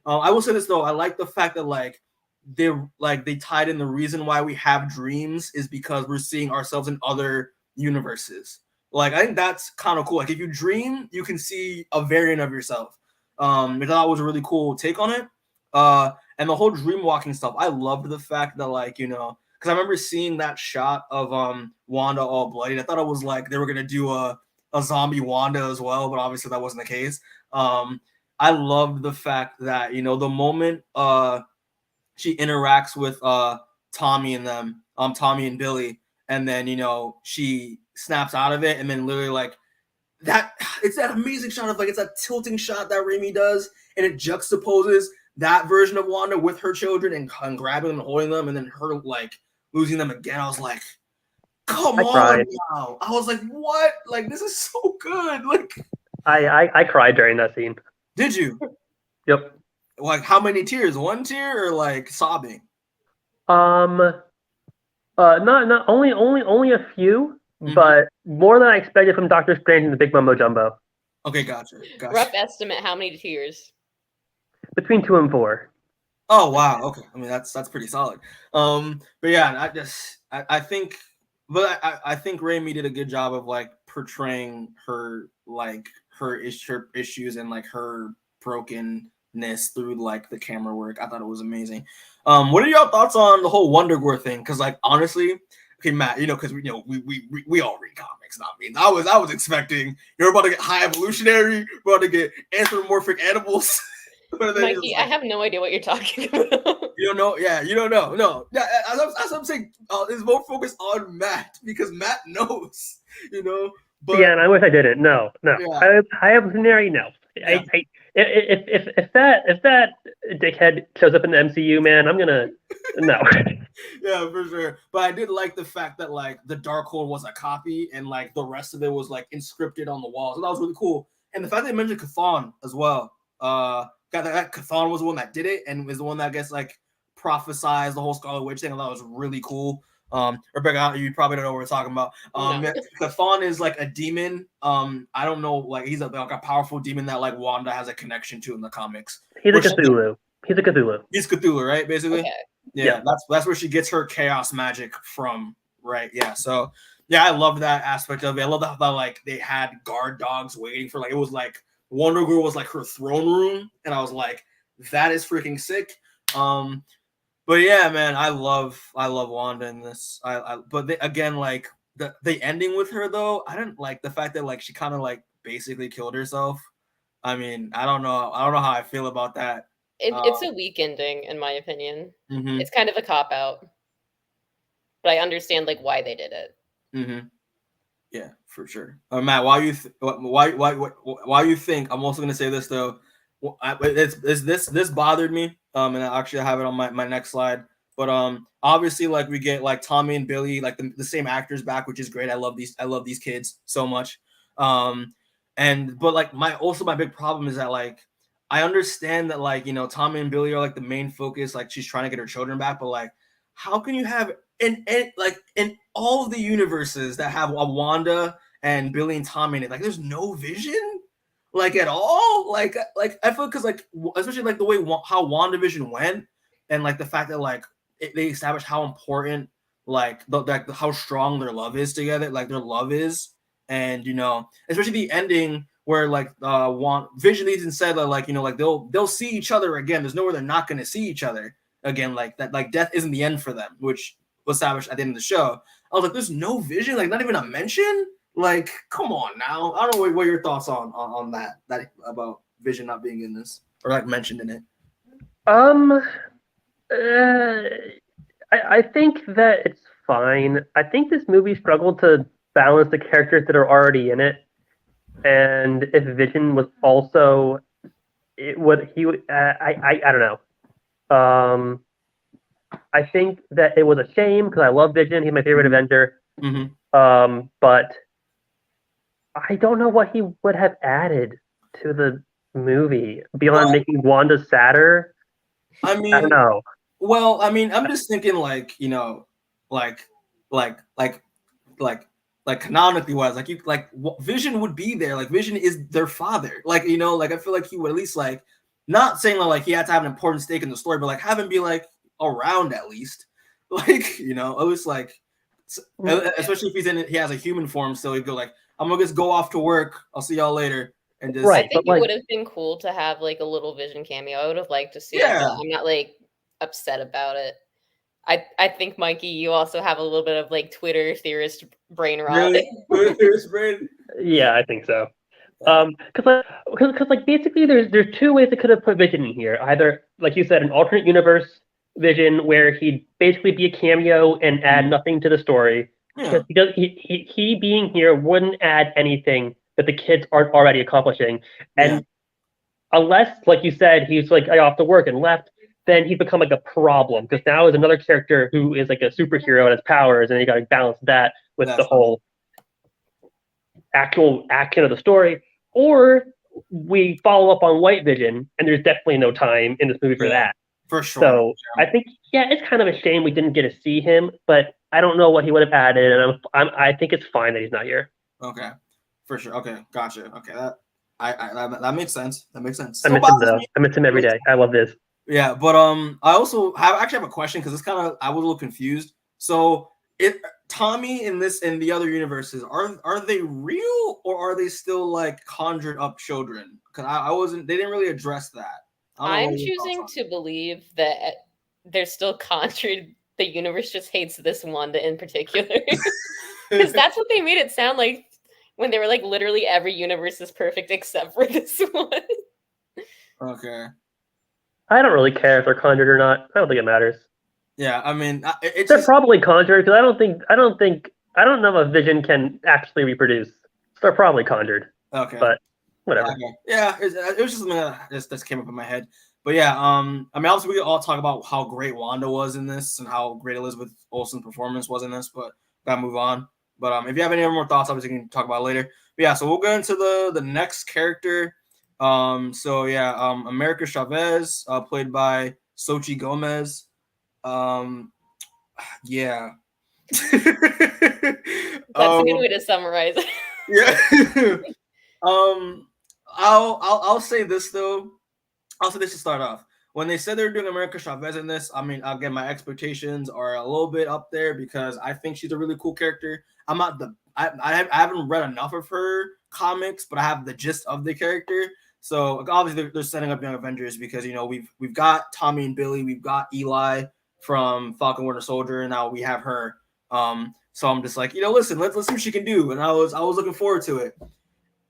Speaker 1: I will say this though, I like the fact that like they tied in the reason why we have dreams is because we're seeing ourselves in other universes. Like, I think that's kind of cool. Like, if you dream, you can see a variant of yourself. Which I thought was a really cool take on it. And the whole dream walking stuff, I loved the fact that, like, you know, because I remember seeing that shot of Wanda all bloody. I thought it was like they were gonna do a zombie Wanda as well, but obviously that wasn't the case. I loved the fact that, you know, the moment she interacts with Tommy and them, Tommy and Billy, and then, you know, she snaps out of it, and then literally like that, it's that amazing shot of like, it's that tilting shot that Raimi does, and it juxtaposes that version of Wanda with her children and grabbing them and holding them, and then her like losing them again. I was like, come on now. I was like, what? Like, this is so good. Like,
Speaker 3: I cried during that scene.
Speaker 1: Did you?
Speaker 3: Yep.
Speaker 1: Like, how many tears? 1 tear or like sobbing?
Speaker 3: Not only a few, but more than I expected from Doctor Strange and the Big Mumbo Jumbo.
Speaker 1: Okay, gotcha.
Speaker 2: Rough estimate, how many tears?
Speaker 3: Between 2 and 4.
Speaker 1: Oh wow. Okay. I mean, that's pretty solid. But yeah, I think Raimi did a good job of like portraying her, like her issues and like her brokenness through like the camera work. I thought it was amazing. What are y'all thoughts on the whole Wonder Girl thing? Because like honestly, okay, Matt, because we all read comics. Not me. I was expecting you're about to get high evolutionary, we're about to get anthropomorphic animals.
Speaker 2: Mikey, I have no idea what you're talking about.
Speaker 1: You don't know? Yeah, you don't know. No, yeah, as I'm saying, is more focused on Matt because Matt knows. But
Speaker 3: yeah, and I wish I didn't. No.
Speaker 1: Yeah.
Speaker 3: High evolutionary, no.
Speaker 1: Yeah.
Speaker 3: If that dickhead shows up in the MCU, man, I'm gonna no.
Speaker 1: Yeah, for sure. But I did like the fact that like the Darkhold was a copy and like the rest of it was like inscripted on the walls. So that was really cool. And the fact they mentioned Chthon as well. That Chthon was the one that did it and was the one that I guess like prophesized the whole Scarlet Witch thing. I thought was really cool. Rebecca, you probably don't know what we're talking about.
Speaker 2: No.
Speaker 1: Chthon is like a demon. I don't know, like he's like a powerful demon that like Wanda has a connection to in the comics.
Speaker 3: He's a Cthulhu. He's Cthulhu,
Speaker 1: right? Basically. Okay. Yeah, that's where she gets her chaos magic from, right? Yeah. So yeah, I love that aspect of it. I love that like they had guard dogs waiting for like it was like Wonder Girl was like her throne room, and I was like, that is freaking sick. But yeah, man, I love Wanda in this. But again, like the ending with her though, I didn't like the fact that like she kind of like basically killed herself. I mean, I don't know how I feel about that.
Speaker 2: It's a weak ending, in my opinion.
Speaker 1: Mm-hmm.
Speaker 2: It's kind of a cop out, but I understand like why they did it.
Speaker 1: Mm-hmm. Yeah, for sure. Matt, why you think? I'm also gonna say this though. This bothered me. And I actually have it on my next slide. But obviously, like we get like Tommy and Billy, like the same actors back, which is great. I love these kids so much. But like my big problem is that like I understand that like Tommy and Billy are like the main focus. Like she's trying to get her children back, but like how can you have in all of the universes that have a Wanda and Billy and Tommy in it, like there's no Vision? Like at all, like I feel because like especially like the way how WandaVision went, and like the fact that like they established how important like how strong their love is together, like their love is, and especially the ending where like Vision even said that like like they'll see each other again. There's nowhere they're not going to see each other again. Like that, like death isn't the end for them, which was established at the end of the show. I was like, there's no Vision, like not even a mention. Like, come on now. I don't know what your thoughts on that about Vision not being in this or like mentioned in it.
Speaker 3: I think that it's fine. I think this movie struggled to balance the characters that are already in it, and if Vision was also, I don't know. I think that it was a shame because I love Vision. He's my favorite Avenger.
Speaker 1: Mm-hmm.
Speaker 3: But I don't know what he would have added to the movie beyond making Wanda sadder.
Speaker 1: I mean,
Speaker 3: I don't know.
Speaker 1: Well, I mean, I'm just thinking like canonically wise, like Vision would be there. Like Vision is their father. Like like I feel like he would at least like not saying like he had to have an important stake in the story, but like have him be like around at least. Like at least like especially if he's in it, he has a human form, so he'd go like, I'm gonna just go off to work. I'll see y'all later. And just,
Speaker 3: right,
Speaker 2: I think it would have been cool to have like a little Vision cameo. I would have liked to see it, but I'm not like upset about it. I think Mikey, you also have a little bit of like Twitter theorist brain rot.
Speaker 1: Really? Twitter theorist brain?
Speaker 3: Yeah, I think so. Because like basically there's two ways they could have put Vision in here. Either like you said, an alternate universe Vision where he'd basically be a cameo and add nothing to the story.
Speaker 1: Yeah.
Speaker 3: Because he being here wouldn't add anything that the kids aren't already accomplishing. And unless, like you said, he's like off to work and left, then he'd become like a problem. Because now is another character who is like a superhero and has powers, and you got to balance that with the whole actual action of the story. Or we follow up on White Vision, and there's definitely no time in this movie for that.
Speaker 1: For sure.
Speaker 3: So I think, it's kind of a shame we didn't get to see him, but I don't know what he would have added, and I think it's fine that he's not here.
Speaker 1: Okay, for sure. Okay, gotcha. Okay, that makes sense. That makes sense.
Speaker 3: I miss him though. I miss him every day. I love this.
Speaker 1: Yeah, but I also have a question because it's kind of I was a little confused. So, Tommy in the other universes are they real or are they still like conjured up children? Because they didn't really address that.
Speaker 2: I'm choosing to believe that they're still conjured. the universe just hates this Wanda in particular. Because that's what they made it sound like when they were like, literally every universe is perfect except for this one.
Speaker 1: Okay.
Speaker 3: I don't really care if they're conjured or not. I don't think it matters.
Speaker 1: Yeah, I mean, it's
Speaker 3: They're
Speaker 1: just,
Speaker 3: probably conjured because I don't know if Vision can actually reproduce. So they're probably conjured.
Speaker 1: okay.
Speaker 3: But whatever.
Speaker 1: Okay. Yeah, it was just something that just came up in my head. But yeah, I mean, obviously we could all talk about how great Wanda was in this and how great Elizabeth Olsen's performance was in this, but gotta move on. But if you have any more thoughts, obviously we can talk about it later. But yeah, so we'll go into the next character. America Chavez, played by Xochitl Gomez. Yeah.
Speaker 2: That's a good way to summarize it.
Speaker 1: Yeah. I'll say this though. I'll say this to start off. When they said they were doing America Chavez in this, I mean, again, my expectations are a little bit up there because I think she's a really cool character. I haven't read enough of her comics, but I have the gist of the character. So obviously they're setting up Young Avengers because we've got Tommy and Billy, we've got Eli from Falcon Winter Soldier, and now we have her. So I'm just like, listen, let's see what she can do. And I was looking forward to it.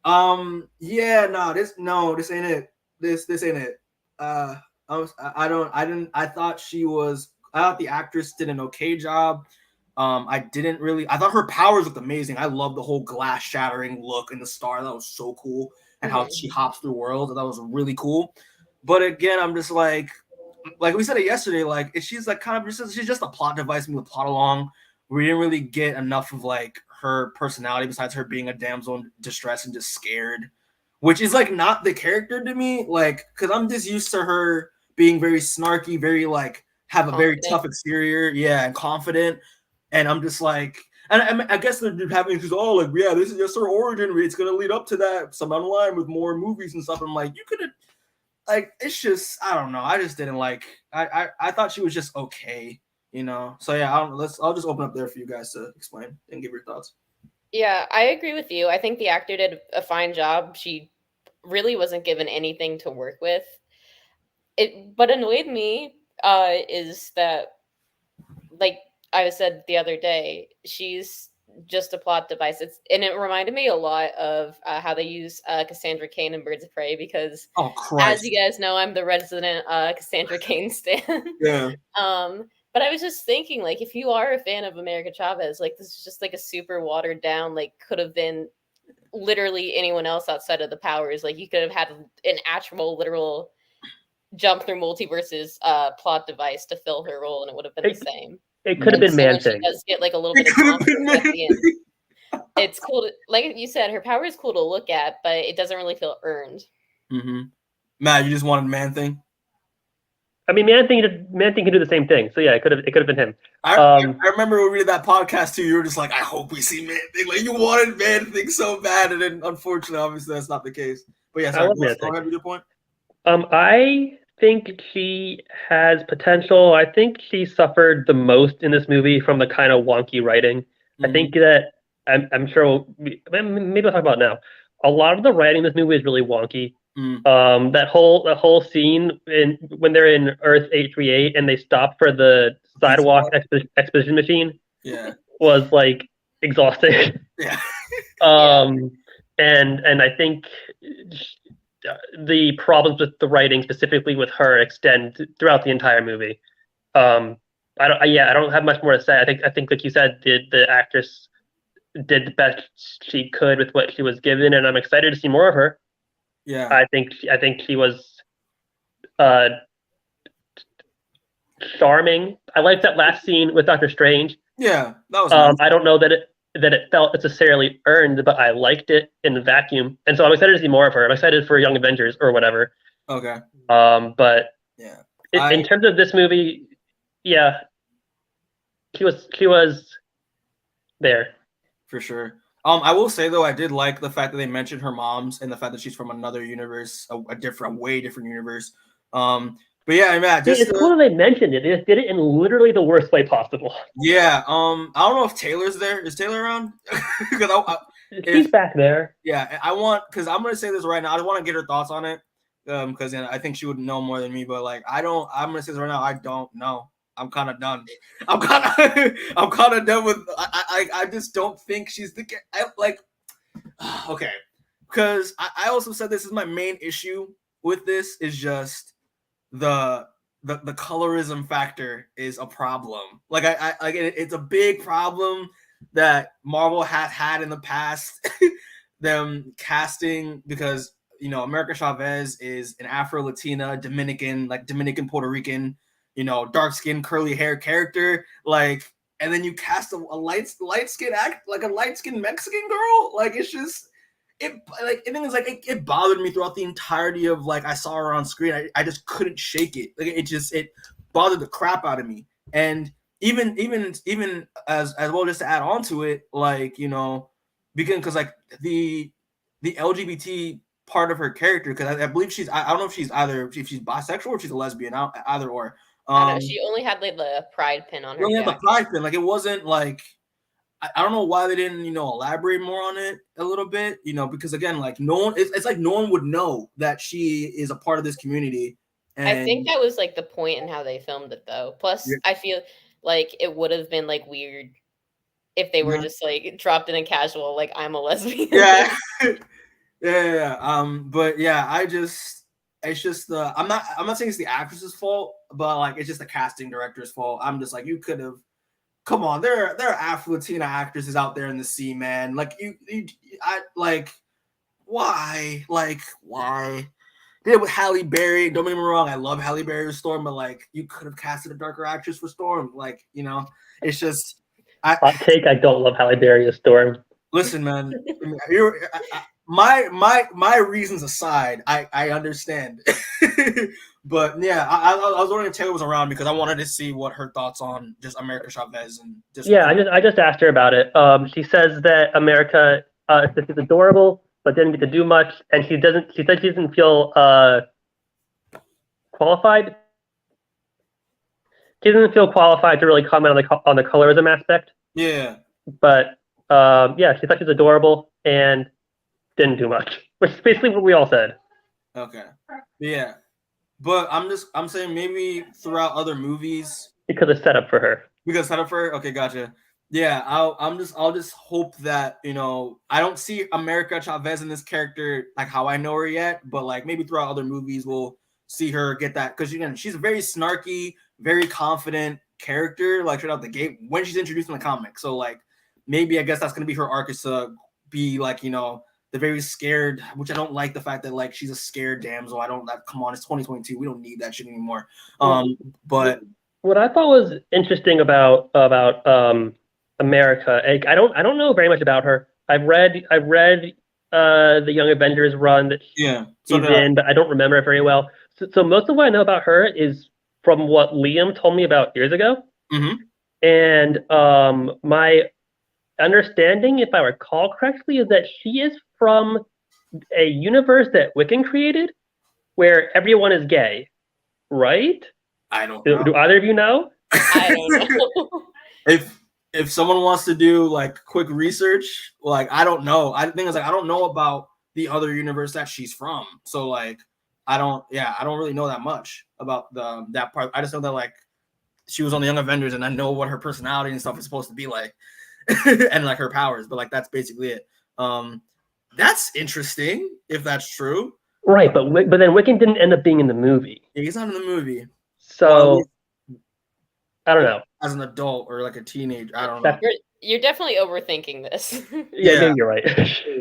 Speaker 1: This ain't it. This ain't it. I thought the actress did an okay job. I thought her powers looked amazing. I love the whole glass shattering look and the star. That was so cool. And how she hops through worlds. That was really cool. But again, I'm just like we said it yesterday, like she's like she's just a plot device, moving the plot along. We didn't really get enough of like her personality besides her being a damsel in distress and just scared, which is like not the character to me, like because I'm just used to her being very snarky, very like have a very tough exterior, and confident, and I'm just like, and I guess they're having this, this is just her origin, it's gonna lead up to that some down the line with more movies and stuff. I'm like, you could have, like, it's just, I don't know, I just didn't like, I thought she was just okay. So yeah, I'll just open up there for you guys to explain and give your thoughts.
Speaker 2: Yeah, I agree with you. I think the actor did a fine job. She really wasn't given anything to work with. But annoyed me is that, like I said the other day, she's just a plot device. And it reminded me a lot of how they use Cassandra Cain in Birds of Prey because, as you guys know, I'm the resident Cassandra Cain stan.
Speaker 1: Yeah.
Speaker 2: But I was just thinking, like, if you are a fan of America Chavez, like, this is just like a super watered down, like, could have been literally anyone else outside of the powers. Like, you could have had an actual, literal jump through multiverses plot device to fill her role, and it would have been the same.
Speaker 3: It could have been Man-Thing.
Speaker 2: She does get like a little bit of conflict at the end. It's cool, like you said, her power is cool to look at, but it doesn't really feel earned.
Speaker 1: Mm-hmm. Matt, you just wanted Man-Thing?
Speaker 3: I mean, Man-Thing can do the same thing. So yeah, it could have been him.
Speaker 1: I remember when we did that podcast too. You were just like, I hope we see Man-Thing. Like you wanted Man-Thing so bad, and then unfortunately, obviously, that's not the case. But yeah, sorry, go ahead with your point.
Speaker 3: I think she has potential. I think she suffered the most in this movie from the kind of wonky writing. Mm-hmm. I think that I'm sure maybe I'll talk about it now. A lot of the writing in this movie is really wonky. Mm. That whole scene when they're in Earth 838 and they stop for the sidewalk exposition machine, was like exhausting.
Speaker 1: Yeah.
Speaker 3: And I think the problems with the writing, specifically with her, extend throughout the entire movie. I don't have much more to say. I think like you said, the actress did the best she could with what she was given, and I'm excited to see more of her.
Speaker 1: Yeah,
Speaker 3: I think she was charming. I liked that last scene with Doctor Strange.
Speaker 1: Yeah, that was nice. I
Speaker 3: don't know that it felt necessarily earned, but I liked it in the vacuum, and so I'm excited to see more of her. I'm excited for Young Avengers or whatever.
Speaker 1: Okay.
Speaker 3: But
Speaker 1: yeah,
Speaker 3: in terms of this movie, yeah, she was there
Speaker 1: for sure. I will say though, I did like the fact that they mentioned her mom's and the fact that she's from another universe, a way different universe. But yeah, Matt,
Speaker 3: it's cool that they mentioned it. They just did it in literally the worst way possible.
Speaker 1: Yeah. I don't know if Taylor's there. Is Taylor around? Because
Speaker 3: he's back there.
Speaker 1: Yeah, because I'm gonna say this right now. I just want to get her thoughts on it. Because I think she would know more than me. But like, I'm gonna say this right now. I don't know. I'm kind of done. I'm kind of done with. I just don't think she's the. Okay, because I also said this is my main issue with this is just the colorism factor is a problem. Like it's a big problem that Marvel has had in the past. Them casting because America Chavez is an Afro-Latina Dominican Puerto Rican, dark skin curly hair character, and then you cast a light skin act like a light skinned Mexican girl. It's just it bothered me throughout the entirety of I saw her on screen. I just couldn't shake it. It bothered the crap out of me. And even as well, just to add on to it, because the LGBT part of her character, because I believe I don't know if she's bisexual or if she's a lesbian, either or.
Speaker 2: I know she only had the pride pin on her.
Speaker 1: Only had the pride pin. It wasn't I don't know why they didn't elaborate more on it a little bit. Because again, no one. It's like no one would know that she is a part of this community. And
Speaker 2: I think that was the point in how they filmed it, though. Plus, yeah. I feel it would have been weird if they were just dropped in a casual I'm a lesbian.
Speaker 1: Yeah. Yeah. But yeah, it's just I'm not saying it's the actress's fault, but it's just the casting director's fault. I'm just you could have, come on, there are Afro-Latina actresses out there in the sea, man. Why? Why? Did it with Halle Berry. Don't get me wrong, I love Halle Berry with Storm, but you could have casted a darker actress for Storm. It's just
Speaker 3: hot take. I don't love Halle Berry as Storm.
Speaker 1: Listen, man, my reasons aside, I understand. But yeah, I was wondering if Taylor was around because I wanted to see what her thoughts on just America Chavez and just.
Speaker 3: Yeah, I just asked her about it. She says that America is adorable, but didn't get to do much, and she said she doesn't feel qualified. She doesn't feel qualified to really comment on the colorism aspect.
Speaker 1: Yeah. But
Speaker 3: yeah, she thought she was adorable and didn't do much, which is basically what we all said.
Speaker 1: Okay. Yeah. But I'm saying maybe throughout other movies.
Speaker 3: Because it's set up for her.
Speaker 1: Because set up for her? Okay, gotcha. Yeah, I'll just hope that, I don't see America Chavez in this character how I know her yet, but maybe throughout other movies we'll see her get that, because again, she's a very snarky, very confident character, straight out the gate when she's introduced in the comic. So maybe I guess that's gonna be her arc, is to be the very scared, which I don't like the fact that she's a scared damsel. Come on, it's 2022. We don't need that shit anymore. But
Speaker 3: what I thought was interesting about America, I don't know very much about her. I've read the Young Avengers run that she's in, but I don't remember it very well. So most of what I know about her is from what Liam told me about years ago.
Speaker 1: Mm-hmm.
Speaker 3: And my understanding, if I recall correctly, is that she is from a universe that Wiccan created, where everyone is gay, right?
Speaker 1: I don't know.
Speaker 3: Do either of you know?
Speaker 2: I don't know.
Speaker 1: If someone wants to do quick research, I don't know. I think it's I don't know about the other universe that she's from. So I don't really know that much about that part. I just know that she was on the Young Avengers, and I know what her personality and stuff is supposed to be like. And her powers, but that's basically it. That's interesting if that's true.
Speaker 3: Right, but then Wiccan didn't end up being in the movie.
Speaker 1: Yeah, he's not in the movie.
Speaker 3: So I don't know.
Speaker 1: As an adult or a teenager, I don't know.
Speaker 2: You're definitely overthinking this.
Speaker 3: Yeah, you're right.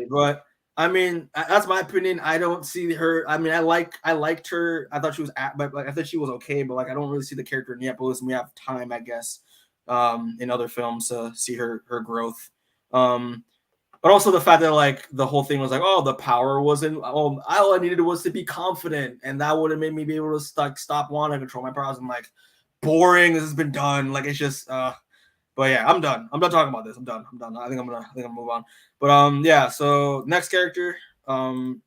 Speaker 1: But I mean, that's my opinion. I don't see her. I mean, I liked her. I thought she was but I thought she was okay. But I don't really see the character yet. But listen, we have time, I guess. In other films to see her growth, but also the fact that the whole thing was the power wasn't, all I needed was to be confident, and that would have made me be able to stop wanting to control my powers. I'm boring, this has been done, it's just but yeah, I'm done talking about this. I'm done. I think I'm gonna move on. But yeah, so next character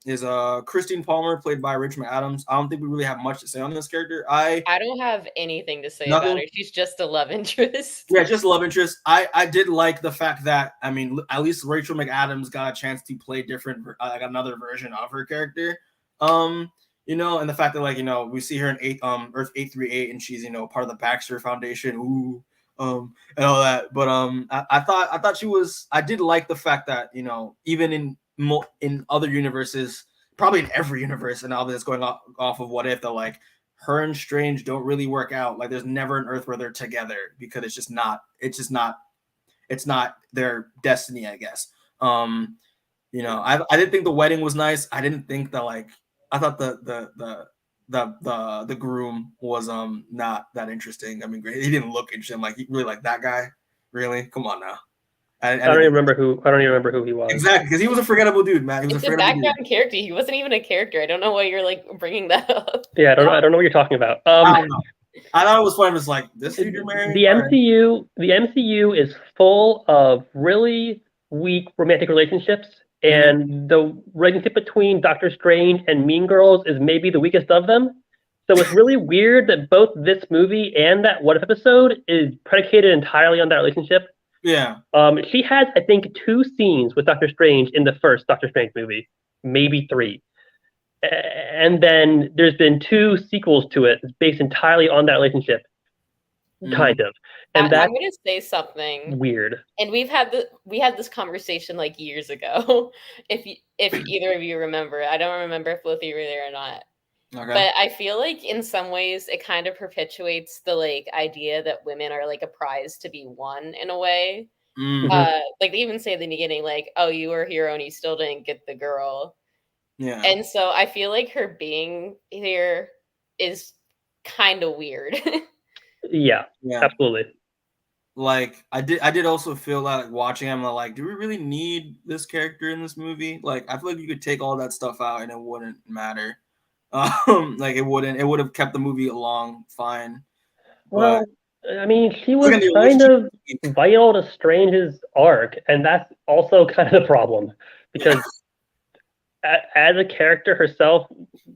Speaker 1: is Christine Palmer, played by Rachel McAdams. I don't think we really have much to say on this character. I don't
Speaker 2: have anything to say about her. She's just a love interest.
Speaker 1: Yeah, just love interest. I did like the fact that, I mean, at least Rachel McAdams got a chance to play different, another version of her character. and the fact that like we see her in Earth 838 and she's part of the Baxter Foundation, and all that. But I thought she was. I did like the fact that even in other universes, probably in every universe, and all that's going off of What If, that like her and Strange don't really work out. Like there's never an Earth where they're together because it's just not their destiny, I guess. I didn't think the wedding was nice. I didn't think that like I thought the groom was not that interesting. I mean, great. He didn't look interesting. Like he really like that guy. Really? Come on now. I don't even remember who he was. Exactly, because he was a forgettable dude, man. He was
Speaker 2: a background character. He wasn't even a character. I don't know why you're like bringing that up.
Speaker 3: Yeah, I don't know what you're talking about.
Speaker 1: I don't know. I thought it was fun. It was like this dude you're marrying.
Speaker 3: The MCU is full of really weak romantic relationships, and the relationship between Doctor Strange and Mean Girls is maybe the weakest of them. So it's really weird that both this movie and that What If episode is predicated entirely on that relationship.
Speaker 1: Yeah.
Speaker 3: She has, I think, 2 scenes with Doctor Strange in the first Doctor Strange movie, maybe 3. And then there's been 2 sequels to it based entirely on that relationship, kind of. And
Speaker 2: I'm going to say something
Speaker 3: weird.
Speaker 2: And we had this conversation like years ago. If either of you remember, I don't remember if both of you were there or not. Okay. But I feel like in some ways it kind of perpetuates the like idea that women are like a prize to be won in a way. Mm-hmm. Like they even say in the beginning, like, "Oh, you were a hero and you still didn't get the girl." Yeah. And so I feel like her being here is kind of weird.
Speaker 3: Yeah, absolutely.
Speaker 1: Like I did also feel like watching him, like, do we really need this character in this movie? Like, I feel like you could take all that stuff out and it wouldn't matter. Like it would have kept the movie along fine.
Speaker 3: Well, I mean, she was kind of vital to Strange's arc, and that's also kind of the problem because as a character herself,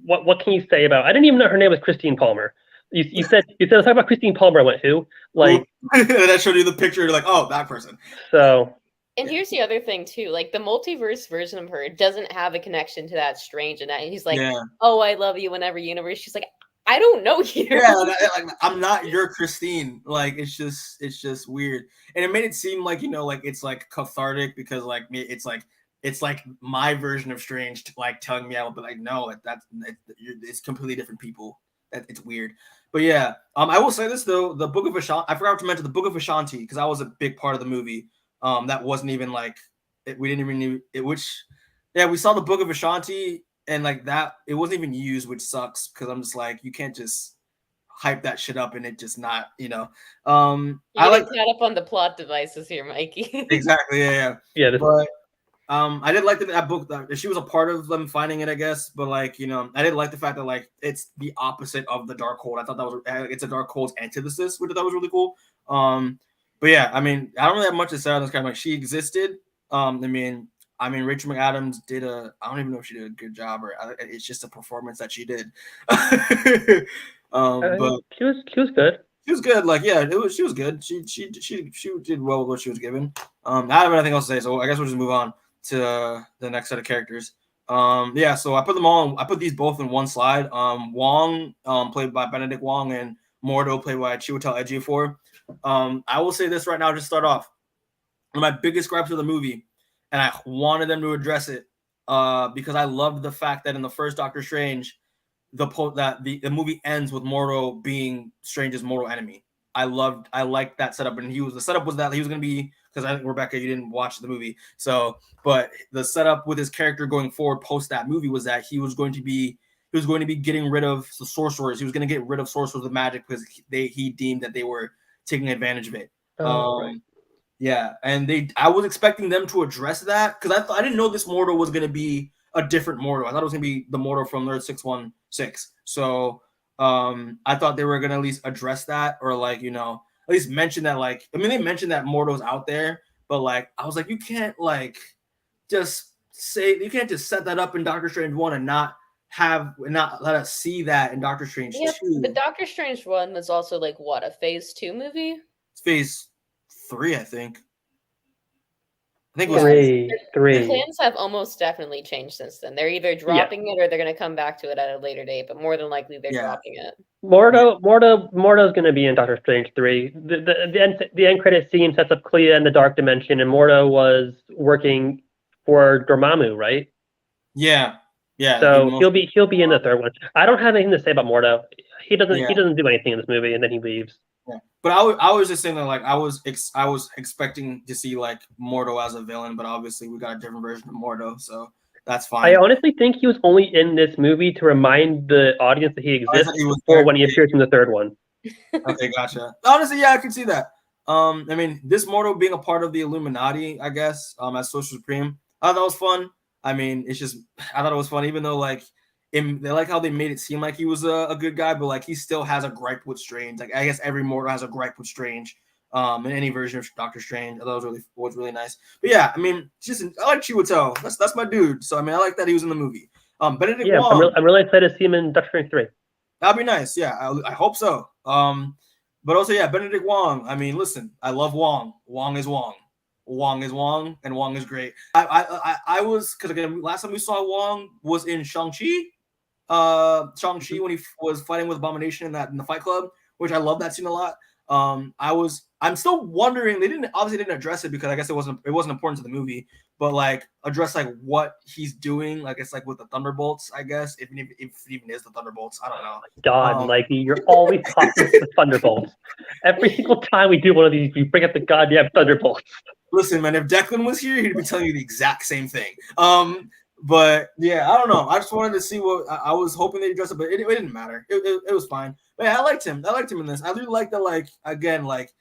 Speaker 3: what can you say about? I didn't even know her name was Christine Palmer. You said let's talk about Christine Palmer. I went, who? Like
Speaker 1: that showed you the picture. You're like, oh, that person.
Speaker 3: So.
Speaker 2: And here's the other thing too, like the multiverse version of her doesn't have a connection to that Strange, and he's like, "Oh, I love you in every universe." She's like, "I don't know you."
Speaker 1: Yeah, like I'm not your Christine. Like it's just weird, and it made it seem like like it's like cathartic because like it's like my version of Strange, like telling me I will be like, no, it's completely different people. It's weird, but yeah. I will say this though, the Book of Ashanti. I forgot to mention the Book of Ashanti because that was a big part of the movie. That wasn't even like we didn't even know it. Which, yeah, we saw the Book of Ashanti and like that it wasn't even used, which sucks because I'm just like you can't just hype that shit up and it just not
Speaker 2: I like caught up on the plot devices here, Mikey.
Speaker 1: Exactly, yeah. But I did like that book that she was a part of them finding it, I guess. But like I did like the fact that like it's the opposite of the Darkhold. I thought that was it's a Darkhold's antithesis, which I thought was really cool. But yeah, I mean, I don't really have much to say on this kind of like she existed. I mean, Rachel McAdams did I don't even know if she did a good job or it's just a performance that she did. But
Speaker 3: she was good.
Speaker 1: She was good. Like, yeah, she was good. She did well with what she was given. I don't have anything else to say, so I guess we'll just move on to the next set of characters. Yeah, so I put these both in one slide. Wong, played by Benedict Wong, and Mordo, played by Chiwetel Ejiofor. I will say this right now, just start off. One of my biggest gripes of the movie, and I wanted them to address it, because I loved the fact that in the first Doctor Strange, the movie ends with Mordo being Strange's mortal enemy. I liked that setup, and the setup was that he was going to be, because I think Rebecca, you didn't watch the movie, but the setup with his character going forward post that movie was that he was going to be getting rid of the sorcerers. He was going to get rid of sorcerers with magic because he deemed that they were taking advantage of it. Right. Yeah, and I was expecting them to address that because I didn't know this Mordo was going to be a different Mordo. I thought it was going to be the Mordo from Earth 616. So I thought they were going to at least address that, or like at least mention that. Like, I mean, they mentioned that Mordo's out there, but like I was like, you can't just set that up in Doctor Strange 1 and not let us see that in Doctor Strange 2.
Speaker 2: But Doctor Strange 1 was also like what, a Phase 2 movie?
Speaker 1: It's Phase 3, I think. I think it was
Speaker 3: Three.
Speaker 2: The plans have almost definitely changed since then. They're either dropping it or they're going to come back to it at a later date, but more than likely they're dropping it.
Speaker 3: Mordo's going to be in Doctor Strange 3. The end credit scene sets up Clea in the Dark Dimension, and Mordo was working for Dormammu, right?
Speaker 1: Yeah.
Speaker 3: So he'll be in the third one. I don't have anything to say about Mordo. He doesn't do anything in this movie, and then he leaves.
Speaker 1: Yeah. But I was just saying that like I was expecting to see like Mordo as a villain, but obviously we got a different version of Mordo, so that's fine.
Speaker 3: I honestly think he was only in this movie to remind the audience that he exists before when he appears in the third one.
Speaker 1: Okay, gotcha. Honestly, yeah, I can see that. I mean, this Mordo being a part of the Illuminati, I guess, as Social Supreme, I thought that was fun. I mean, I thought it was fun, even though like they like how they made it seem like he was a good guy, but like he still has a gripe with Strange. Like I guess every Mordo has a gripe with Strange. In any version of Doctor Strange, I thought it was really nice. But yeah, I mean, I like Chiwetel. That's my dude. So I mean, I like that he was in the movie. Benedict Wong.
Speaker 3: I'm really excited to see him in Doctor Strange 3.
Speaker 1: That'd be nice. Yeah, I hope so. But also, yeah, Benedict Wong. I mean, listen, I love Wong. Wong is Wong. Wong is Wong, and Wong is great. I was, because again, last time we saw Wong was in Shang-Chi. Shang-Chi when he was fighting with Abomination in the Fight Club, which I love that scene a lot. I'm still wondering, they obviously didn't address it because I guess it wasn't important to the movie, but like address like what he's doing, like it's like with the Thunderbolts, I guess, if it even is the Thunderbolts, I don't know.
Speaker 3: God, Mikey, you're always talking about the Thunderbolts. Every single time we do one of these, you bring up the goddamn Thunderbolts.
Speaker 1: Listen, man, if Declan was here, he'd be telling you the exact same thing. But yeah, I don't know. I just wanted to see what I was hoping they'd address it, but it didn't matter. It was fine. But yeah, I liked him. I liked him in this. I really like that. Like again, like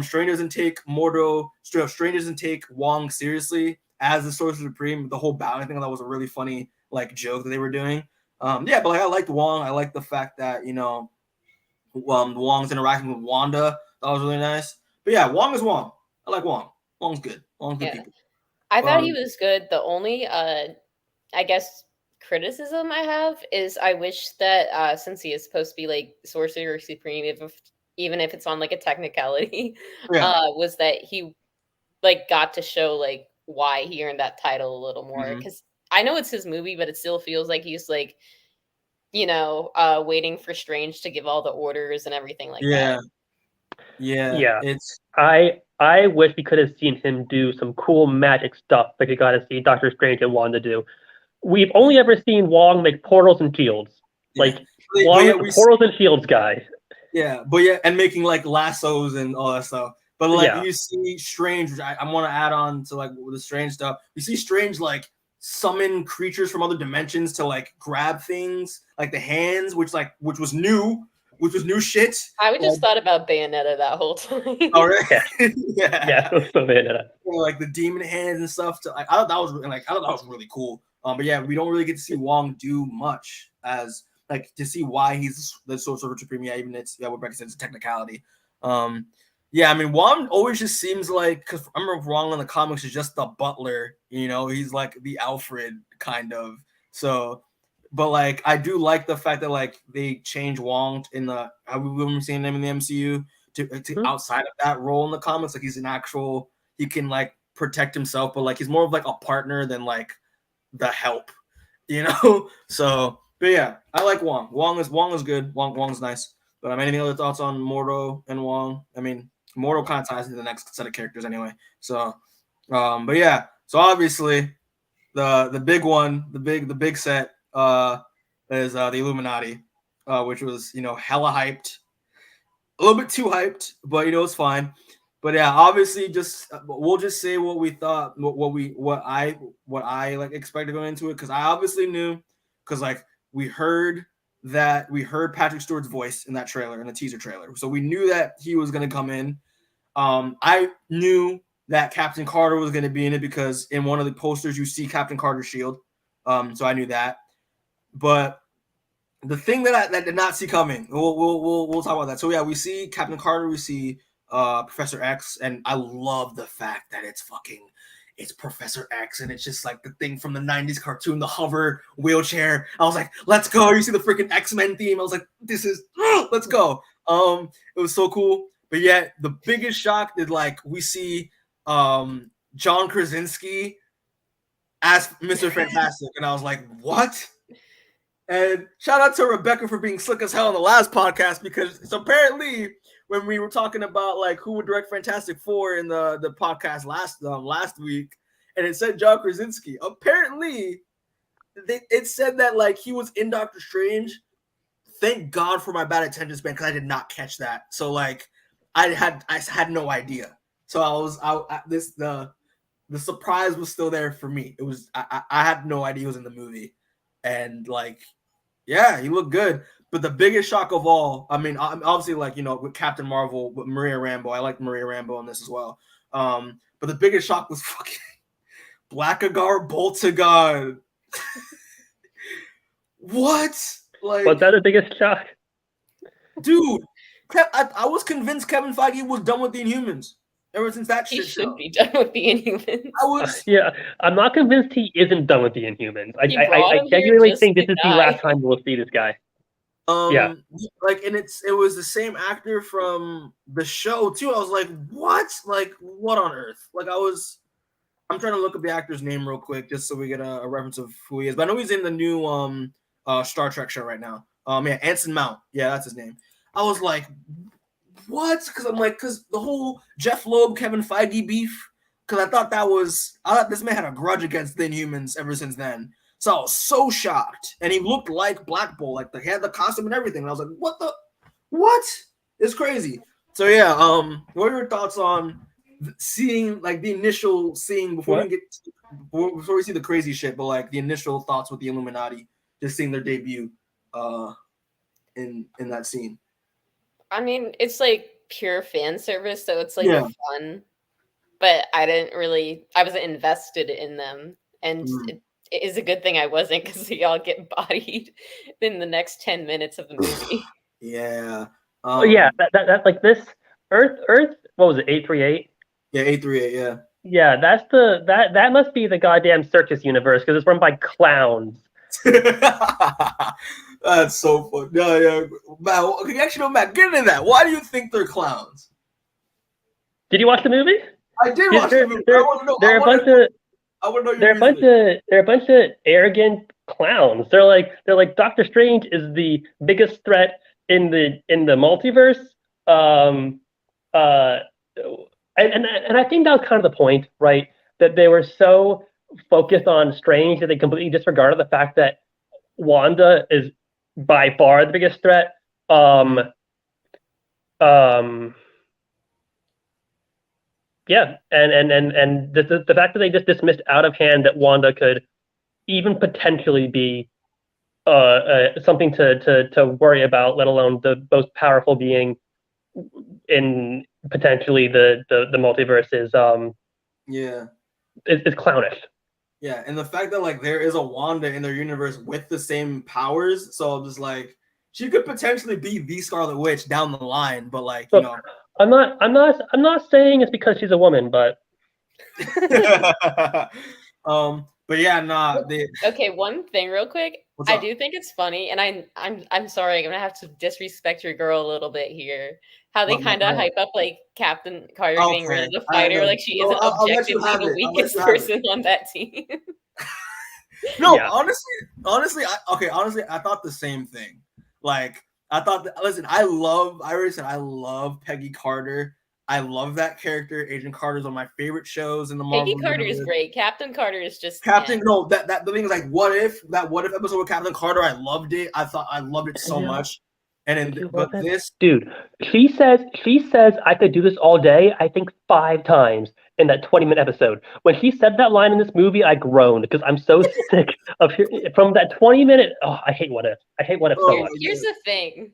Speaker 1: Strange doesn't take Mordo. Strange doesn't take Wong seriously as the Sorcerer Supreme. The whole battle, I think that was a really funny like joke that they were doing. Yeah, but like I liked Wong. I liked the fact that Wong's interacting with Wanda. That was really nice. But yeah, Wong is Wong. I like Wong. Wong's good. Wong's good people.
Speaker 2: I thought he was good. The only, I guess, criticism I have is I wish that since he is supposed to be like Sorcerer Supreme, even if it's on like a technicality, was that he like got to show like why he earned that title a little more. Because I know it's his movie, but it still feels like he's like, waiting for Strange to give all the orders and everything like that.
Speaker 1: Yeah.
Speaker 3: I wish we could have seen him do some cool magic stuff like we got to see Doctor Strange and Wanda do. We've only ever seen Wong make portals and shields. Like, Wong is the portals and shields guy.
Speaker 1: Yeah, and making like lassos and all that stuff. But like you see Strange, which I want to add on to like the Strange stuff. You see Strange like summon creatures from other dimensions to like grab things, like the hands, which was new. Which was new shit.
Speaker 2: I just thought about Bayonetta that whole time.
Speaker 1: Oh, really? Yeah,
Speaker 3: it was so Bayonetta.
Speaker 1: Like the demon hands and stuff. I thought that was really cool. But yeah, we don't really get to see Wong do much as like to see why he's the Sorcerer Supreme. Yeah, even what Becky said, it's a technicality. Yeah, I mean Wong always just seems like, because I remember Wong in the comics is just the butler. He's like the Alfred kind of. So. But like I do like the fact that like they change Wong in the how we've seen him in the MCU to outside of that role in the comics. Like he's he can like protect himself, but like he's more of like a partner than like the help, So, but yeah, I like Wong. Wong is good. Wong's nice. But anything other thoughts on Mordo and Wong? I mean, Mordo kind of ties into the next set of characters anyway. So, but yeah. So obviously, the big one, the big set. Is the Illuminati, which was hella hyped, a little bit too hyped, but it's fine. But yeah, obviously, we'll just say what we thought, what I like expected going into it, because I obviously knew, because like we heard Patrick Stewart's voice in that trailer, in the teaser trailer, so we knew that he was gonna come in. I knew that Captain Carter was gonna be in it because in one of the posters you see Captain Carter's shield, so I knew that. But the thing that I did not see coming, we'll talk about that. So yeah, we see Captain Carter, we see Professor X, and I love the fact that it's Professor X, and it's just like the thing from the 90s cartoon, the hover wheelchair. I was like, let's go. You see the freaking X-Men theme. I was like, let's go. It was so cool. But yet the biggest shock is like we see John Krasinski as Mr. Fantastic, and I was like, what? And shout out to Rebecca for being slick as hell on the last podcast, because apparently when we were talking about like who would direct Fantastic Four in the podcast last week, and it said John Krasinski. Apparently, it said that like he was in Doctor Strange. Thank God for my bad attention span, because I did not catch that. So like I had no idea. So the surprise was still there for me. It was I had no idea he was in the movie, and like yeah, he looked good. But the biggest shock of all, I mean, obviously like with Captain Marvel, with Maria Rambeau, I like Maria Rambeau in this as well. But the biggest shock was fucking Blackagar Boltagon. What? Like,
Speaker 3: was that the biggest shock?
Speaker 1: Dude, I was convinced Kevin Feige was done with the Inhumans ever since that shit.
Speaker 2: He should be done with the Inhumans.
Speaker 3: Yeah, I'm not convinced he isn't done with the Inhumans. I
Speaker 2: him
Speaker 3: genuinely think this
Speaker 2: to
Speaker 3: is the last time we'll see this guy. Yeah.
Speaker 1: Like, and it was the same actor from the show too. I was like, what? Like, what on earth? Like, I'm trying to look up the actor's name real quick just so we get a reference of who he is. But I know he's in the new Star Trek show right now. Yeah, Anson Mount. Yeah, that's his name. I was like, what? Because the whole Jeff Loeb, Kevin Feige beef, because I thought this man had a grudge against the Inhumans ever since then. So I was so shocked. And he looked like Black Bolt, like he had the costume and everything. And I was like, what? It's crazy. So yeah, what are your thoughts on seeing like the initial scene before we see the crazy shit, but like the initial thoughts with the Illuminati, just seeing their debut in that scene?
Speaker 2: I mean, it's like pure fan service, so it's like fun. But I wasn't invested in them. And it is a good thing I wasn't, because they all get bodied in the next 10 minutes of the movie.
Speaker 1: Yeah.
Speaker 3: Yeah, that like this Earth, what was it, 838?
Speaker 1: Yeah, 838, yeah.
Speaker 3: Yeah, that must be the goddamn circus universe, because it's run by clowns.
Speaker 1: That's so fun. Yeah. Matt, get into that. Why do you think they're clowns?
Speaker 3: Did you watch the movie?
Speaker 1: I did watch the movie.
Speaker 3: They're a bunch of arrogant clowns. They're like Doctor Strange is the biggest threat in the multiverse. And I think that was kind of the point, right? That they were so focused on Strange that they completely disregarded the fact that Wanda is by far the biggest threat. Yeah, and the fact that they just dismissed out of hand that Wanda could even potentially be something to worry about, let alone the most powerful being in potentially the multiverse is clownish.
Speaker 1: Yeah, and the fact that like there is a Wanda in their universe with the same powers, so I'm just like, she could potentially be the Scarlet Witch down the line, but like,
Speaker 3: so, I'm not saying it's because she's a woman, but
Speaker 1: but yeah, nah.
Speaker 2: Okay, one thing real quick. I do think it's funny, and I'm sorry, I'm gonna have to disrespect your girl a little bit here. How they kind of hype up like Captain Carter being rid of the fighter, like she isn't objectively the weakest person on that team.
Speaker 1: No, yeah. honestly, I thought the same thing. Like, I thought that, listen, I already said I love Peggy Carter. I love that character. Agent Carter is one of my favorite shows in the Marvel.
Speaker 2: Peggy Carter is great. Captain Carter is just
Speaker 1: No, that the thing is like, what if episode with Captain Carter? I loved it. I loved it so much. And then, but this
Speaker 3: dude, she says I could do this all day. I think 5 times in that 20-minute episode. When she said that line in this movie, I groaned because I'm so sick of from that 20-minute. Oh, I hate what if. So much.
Speaker 2: Here's the thing.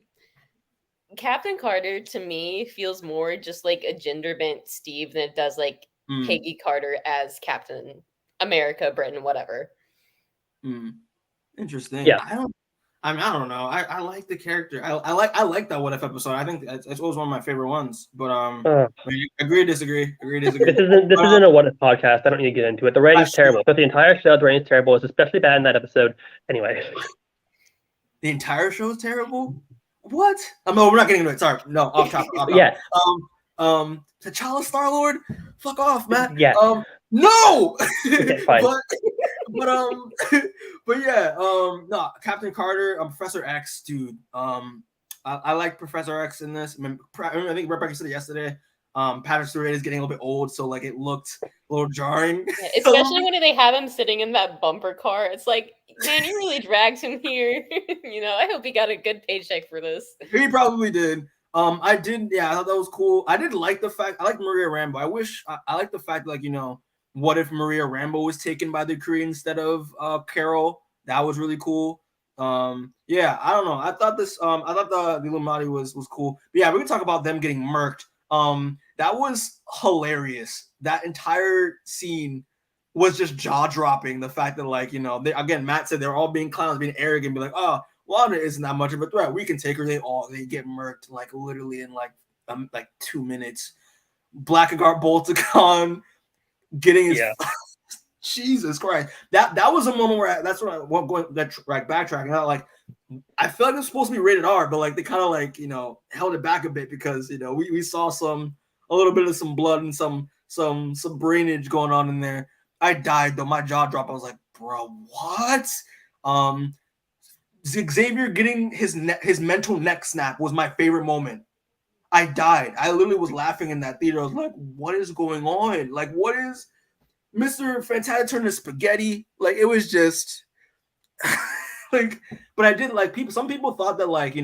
Speaker 2: Captain Carter to me feels more just like a gender bent Steve than it does like Peggy Carter as Captain America, Britain, whatever.
Speaker 1: Interesting.
Speaker 3: Yeah.
Speaker 1: I don't know. I like the character. I like that What If episode. I think it was one of my favorite ones. But agree, disagree. This
Speaker 3: isn't a What If podcast. I don't need to get into it. The rating's terrible. But the entire show, the rating's terrible. It's especially bad in that episode. Anyway.
Speaker 1: The entire show is terrible? What? No, we're not getting into it. Sorry. No, off topic.
Speaker 3: Yeah.
Speaker 1: T'Challa Star-Lord? Fuck off, Matt.
Speaker 3: Yeah.
Speaker 1: No.
Speaker 3: Okay, fine.
Speaker 1: but yeah, no, Captain Carter, Professor X, dude. I like Professor X in this. I think Rebecca said it yesterday. Patrick Stewart is getting a little bit old, so like it looked a little jarring.
Speaker 2: Yeah, especially when they have him sitting in that bumper car. It's like, man, you really dragged him here. I hope he got a good paycheck for this.
Speaker 1: He probably did. I did. Yeah, I thought that was cool. I did like the fact. I like Maria Rambeau. I like the fact, like, what if Maria Rambeau was taken by the Kree instead of Carol? That was really cool. Yeah, I don't know. I thought the Illuminati was cool. But yeah, we can talk about them getting murked. That was hilarious. That entire scene was just jaw-dropping. The fact that, like, again, Matt said they're all being clowns, being arrogant, be like, oh, Wanda isn't that much of a threat. We can take her. They get murked, like, literally in like 2 minutes. Blackguard Bolticon getting his Jesus Christ. That was a moment where that's what I want going like backtracking out. Like, I feel like it's supposed to be rated R, but like they kind of like held it back a bit because we saw a little bit of some blood and some brainage going on in there. I died though. My jaw dropped. I was like, bro, what? Xavier getting his mental neck snap was my favorite moment. I died. I literally was laughing in that theater. I was like, what is going on? Like, what is Mr. Fantastic turned to spaghetti? Like, it was just like, but I did like some people thought that, like,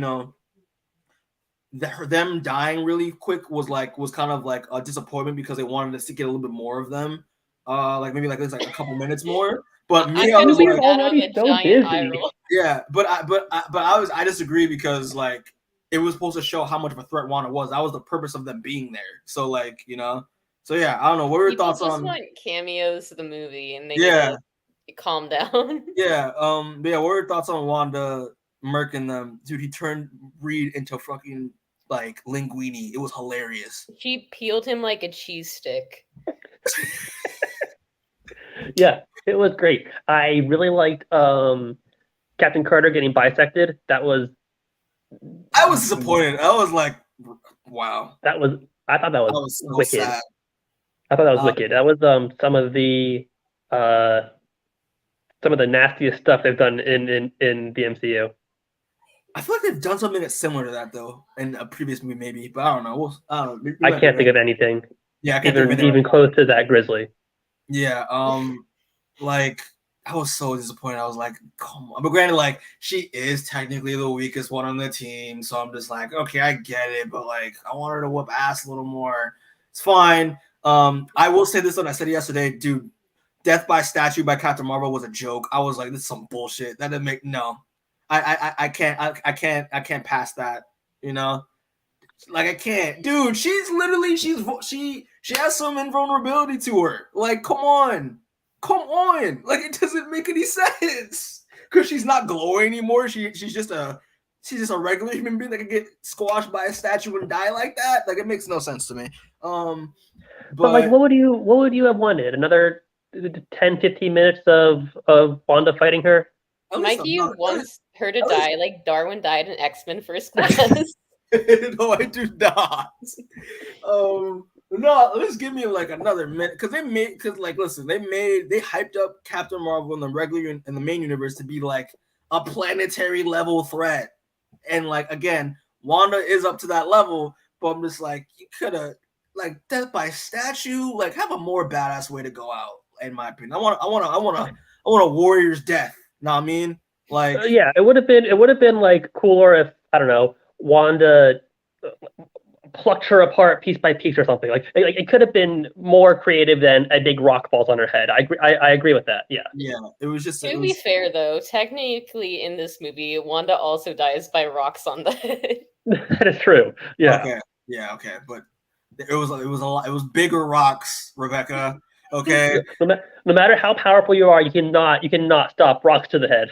Speaker 1: them dying really quick was kind of like a disappointment because they wanted us to get a little bit more of them. Like maybe like it's like a couple minutes more. But me, I was like,
Speaker 3: already so busy.
Speaker 1: Yeah, but I disagree because like it was supposed to show how much of a threat Wanda was. That was the purpose of them being there. So like, so yeah, I don't know. What were your thoughts on?
Speaker 2: People just want cameos of the movie, and they need to calm down.
Speaker 1: Yeah. But yeah. What were your thoughts on Wanda murking them? Dude, he turned Reed into fucking like linguine. It was hilarious.
Speaker 2: She peeled him like a cheese stick.
Speaker 3: Yeah, it was great. I really liked Captain Carter getting bisected. I was
Speaker 1: disappointed. I was like, wow.
Speaker 3: I thought that was
Speaker 1: so
Speaker 3: wicked.
Speaker 1: Sad.
Speaker 3: I thought that was wicked. That was some of the nastiest stuff they've done in the MCU.
Speaker 1: I feel like they've done something that's similar to that though in a previous movie, maybe, but I don't know.
Speaker 3: I can't think of anything.
Speaker 1: Yeah, I can't
Speaker 3: even close to that grisly.
Speaker 1: Yeah, like I was so disappointed. I was like, come on. But granted, like she is technically the weakest one on the team, so I'm just like, okay, I get it, but like I want her to whoop ass a little more. It's fine. I will say this one. I said it yesterday, dude. Death by statue by Captain Marvel was a joke. I was like, this is some bullshit. That didn't make no. I can't pass that. Like I can't, dude. She's literally she has some invulnerability to her. Like, come on. Like it doesn't make any sense because she's not glowing anymore. She's just a regular human being that can get squashed by a statue and die like that. Like it makes no sense to me.
Speaker 3: But like, what would you have wanted? Another 10-15 minutes of Wanda fighting her?
Speaker 2: Mikey, you want her to die like Darwin died in X-Men First Class.
Speaker 1: No, I do not. No, let's give me like another minute because they hyped up Captain Marvel in the regular in the main universe to be like a planetary level threat, and like again, Wanda is up to that level, but I'm just like you could have like death by statue, like have a more badass way to go out. In my opinion, I want a warrior's death. Know what I mean? Like
Speaker 3: yeah, it would have been like cooler if I don't know Wanda plucked her apart piece by piece or something. Like it could have been more creative than a big rock falls on her head. I agree with that. Yeah.
Speaker 1: Yeah, it was just.
Speaker 2: To be fair though, technically in this movie, Wanda also dies by rocks on the head.
Speaker 3: That is true. Yeah.
Speaker 1: Okay. Yeah. Okay, but it was a lot. It was bigger rocks, Rebecca. Okay.
Speaker 3: No matter how powerful you are, you cannot stop rocks to the head.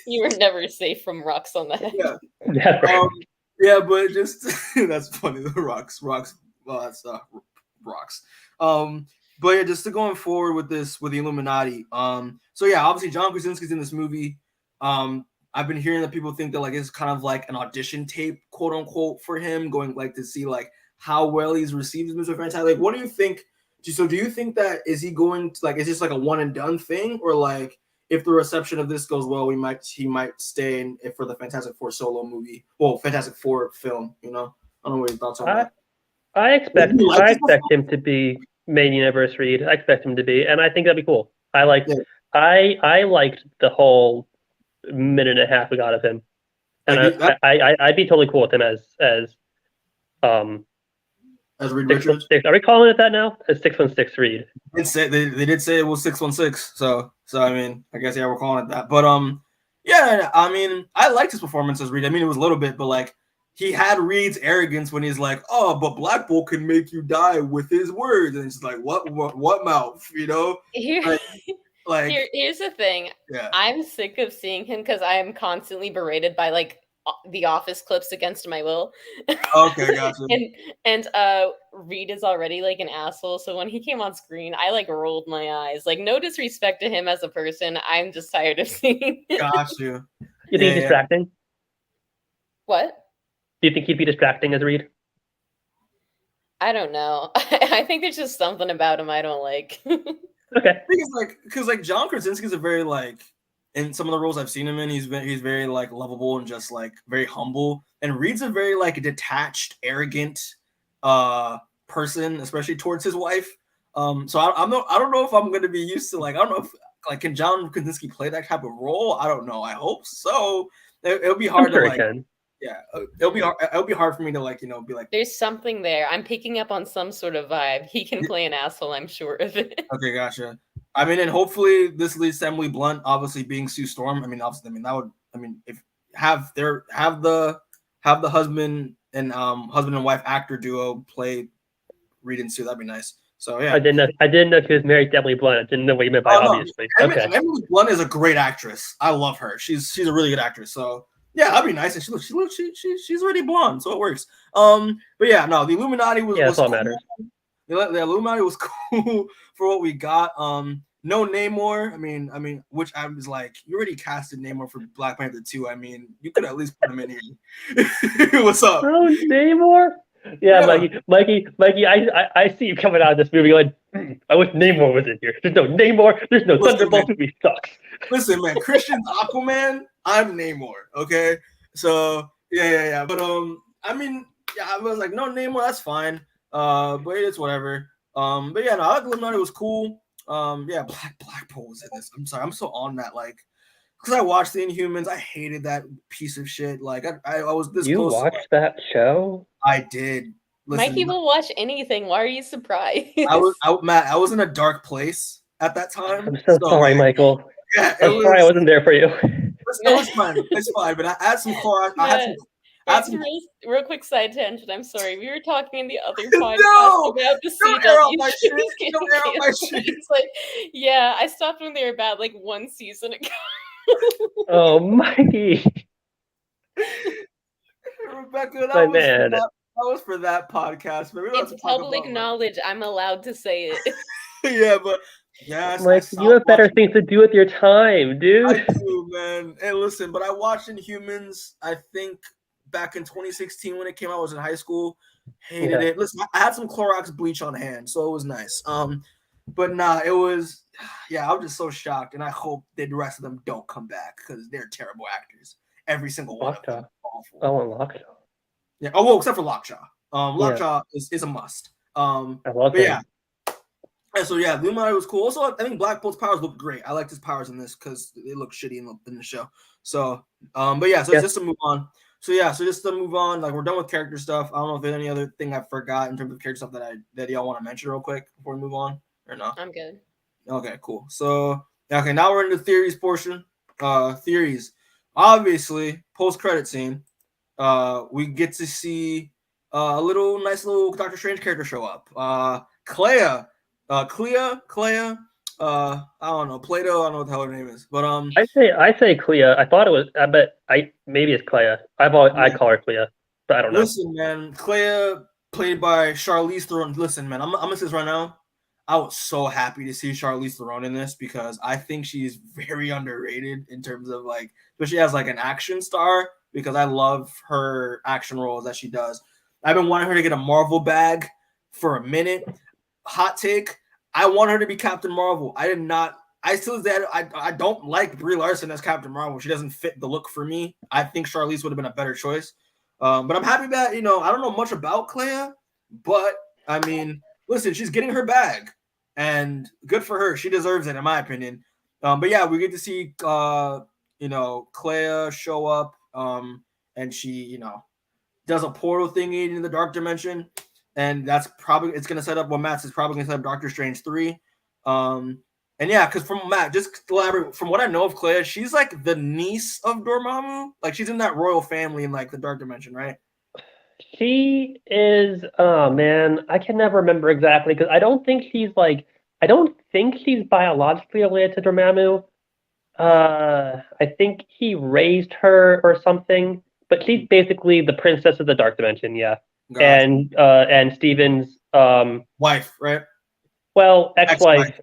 Speaker 2: You were never safe from rocks on the head.
Speaker 1: Yeah.
Speaker 3: Yeah. Right.
Speaker 1: Yeah, but just that's funny. The rocks. Well, that's rocks. But yeah, just to going forward with the Illuminati. So yeah, obviously John Krasinski's in this movie. I've been hearing that people think that like it's kind of like an audition tape, quote unquote, for him, going like to see like how well he's received as Mr. Fantastic. Like, what do you think? So do you think that is he going to is this like a one and done thing, or like if the reception of this goes well, he might stay in for the Fantastic Four solo movie, Fantastic Four film? I don't know what your thoughts on that.
Speaker 3: I expect him to be main universe Reed. I expect him to be, and I think that'd be cool. I liked the whole minute and a half we got of him, and I'd be totally cool with him as
Speaker 1: Reed Richards.
Speaker 3: Are we calling it that now? As 616 Reed.
Speaker 1: They did say it was 616. So I mean, I guess we're calling it that. But yeah, I mean, I liked his performance as Reed. I mean, it was a little bit, but like he had Reed's arrogance when he's like, "Oh, but Black Bolt can make you die with his words," and it's like, what mouth,
Speaker 2: Here's the thing.
Speaker 1: Yeah.
Speaker 2: I'm sick of seeing him because I am constantly berated by like the Office clips against my will.
Speaker 1: Okay, gotcha.
Speaker 2: and Reed is already like an asshole, so when he came on screen, I like rolled my eyes. Like, no disrespect to him as a person, I'm just tired of seeing it.
Speaker 1: Got you.
Speaker 3: You think he's distracting?
Speaker 2: What?
Speaker 3: Do you think he'd be distracting as Reed?
Speaker 2: I don't know. I think there's just something about him I don't like.
Speaker 3: Okay.
Speaker 1: Because John Krasinski's a very in some of the roles I've seen him in, he's very lovable and just very humble. And Reed's a very detached, arrogant person, especially towards his wife. So I don't know if I'm gonna be used to I don't know if can John Krasinski play that type of role? I don't know. I hope so. It'll be hard to yeah, it'll be hard for me to be like.
Speaker 2: There's something there. I'm picking up on some sort of vibe. He can play an asshole. I'm sure of it.
Speaker 1: Okay, gotcha. I mean, and hopefully this leads to Emily Blunt, obviously being Sue Storm. I mean, if have the husband and wife actor duo play Reed and Sue, that'd be nice. So yeah,
Speaker 3: I didn't know she was married to Emily Blunt. I didn't know what you meant by obviously. Okay,
Speaker 1: Emily Blunt is a great actress. I love her. She's a really good actress. So. Yeah, that'd be nice. And she's already blonde, so it works. But yeah, no, the Illuminati was
Speaker 3: that's all
Speaker 1: cool.
Speaker 3: matters.
Speaker 1: The Illuminati was cool for what we got. No Namor. I mean, which I was like, you already casted Namor for Black Panther 2. I mean, you could at least put him in here. What's up?
Speaker 3: Oh, Namor. Yeah, Mikey, I see you coming out of this movie like, I wish Namor was in here. There's no Namor. There's no Thunderbolt. Movie sucks.
Speaker 1: Listen, man, Christian's Aquaman. I'm Namor. Okay, so yeah. But I mean, yeah, I was like, no Namor, that's fine. But it's whatever. But yeah, no, I thought Illuminati was cool. Yeah, Black Bolt was in this. I'm sorry, I'm so on that because I watched the Inhumans. I hated that piece of shit. I was this.
Speaker 3: You
Speaker 1: close
Speaker 3: watched that show?
Speaker 1: I did. Listen,
Speaker 2: Mikey will watch anything. Why are you surprised?
Speaker 1: Matt, I was in a dark place at that time.
Speaker 3: I'm so sorry, Michael.
Speaker 1: Yeah,
Speaker 3: I'm sorry I wasn't there for you.
Speaker 1: It's fine. It's fine. But I had some core.
Speaker 2: Real quick side tangent. I'm sorry. We were talking in the other podcast about the CW.
Speaker 1: Don't air out my shit.
Speaker 2: It's yeah, I stopped when they were bad 1 season ago.
Speaker 3: Oh, Mikey.
Speaker 1: Rebecca, that was for that podcast. Maybe
Speaker 2: it's public knowledge. I'm allowed to say it.
Speaker 1: Yeah, but yes,
Speaker 3: you have better things to do with your time, dude.
Speaker 1: I do, man. Hey, listen, but I watched Inhumans, I think back in 2016 when it came out. I was in high school. Hated it. Listen, I had some Clorox bleach on hand, so it was nice. But nah, it was I was just so shocked, and I hope that the rest of them don't come back because they're terrible actors. Every single one of them. Awful.
Speaker 3: I want Lockjaw.
Speaker 1: Yeah. Oh, well, except for Lockjaw. Lockjaw is a must.
Speaker 3: I love
Speaker 1: it.
Speaker 3: Him.
Speaker 1: Yeah. And so yeah, Illuminati was cool. Also, I think Black Bolt's powers look great. I liked his powers in this because they look shitty in the show. So, but yeah, so just to move on. So just to move on, we're done with character stuff. I don't know if there's any other thing I forgot in terms of character stuff that y'all want to mention real quick before we move on, or no?
Speaker 2: I'm good.
Speaker 1: Okay, cool. So now we're in the theories portion. Theories. Obviously, post-credit scene. We get to see a nice little Doctor Strange character show up. Clea. I don't know, Plato. I don't know what the hell her name is, but
Speaker 3: I say Clea. I thought it was, but maybe it's Clea. I call her Clea, but I don't know.
Speaker 1: Listen, man, Clea played by Charlize Theron. Listen, man, I'm gonna say this right now. I was so happy to see Charlize Theron in this because I think she's very underrated in terms of especially as an action star, because I love her action roles that she does. I've been wanting her to get a Marvel bag for a minute. hot take. I want her to be Captain Marvel. I did not. I still that I don't like Brie Larson as Captain Marvel. She doesn't fit the look for me. I think Charlize would have been a better choice. But I'm happy that I don't know much about Clea, but I mean, listen, she's getting her bag, and good for her. She deserves it, in my opinion. But yeah, we get to see Clea show up, and she does a portal thingy in the dark dimension, and it's gonna set up what Matt's is probably gonna set up Doctor Strange 3. And yeah, because from Matt, just elaborate from what I know of Clea, she's like the niece of Dormammu. Like she's in that royal family in like the dark dimension, right?
Speaker 3: She is. Oh man, I can never remember exactly because I don't think she's biologically related to Dormammu. I think he raised her or something, but she's basically the princess of the dark dimension. Yeah, gotcha. And Steven's
Speaker 1: wife, right?
Speaker 3: Well, ex-wife.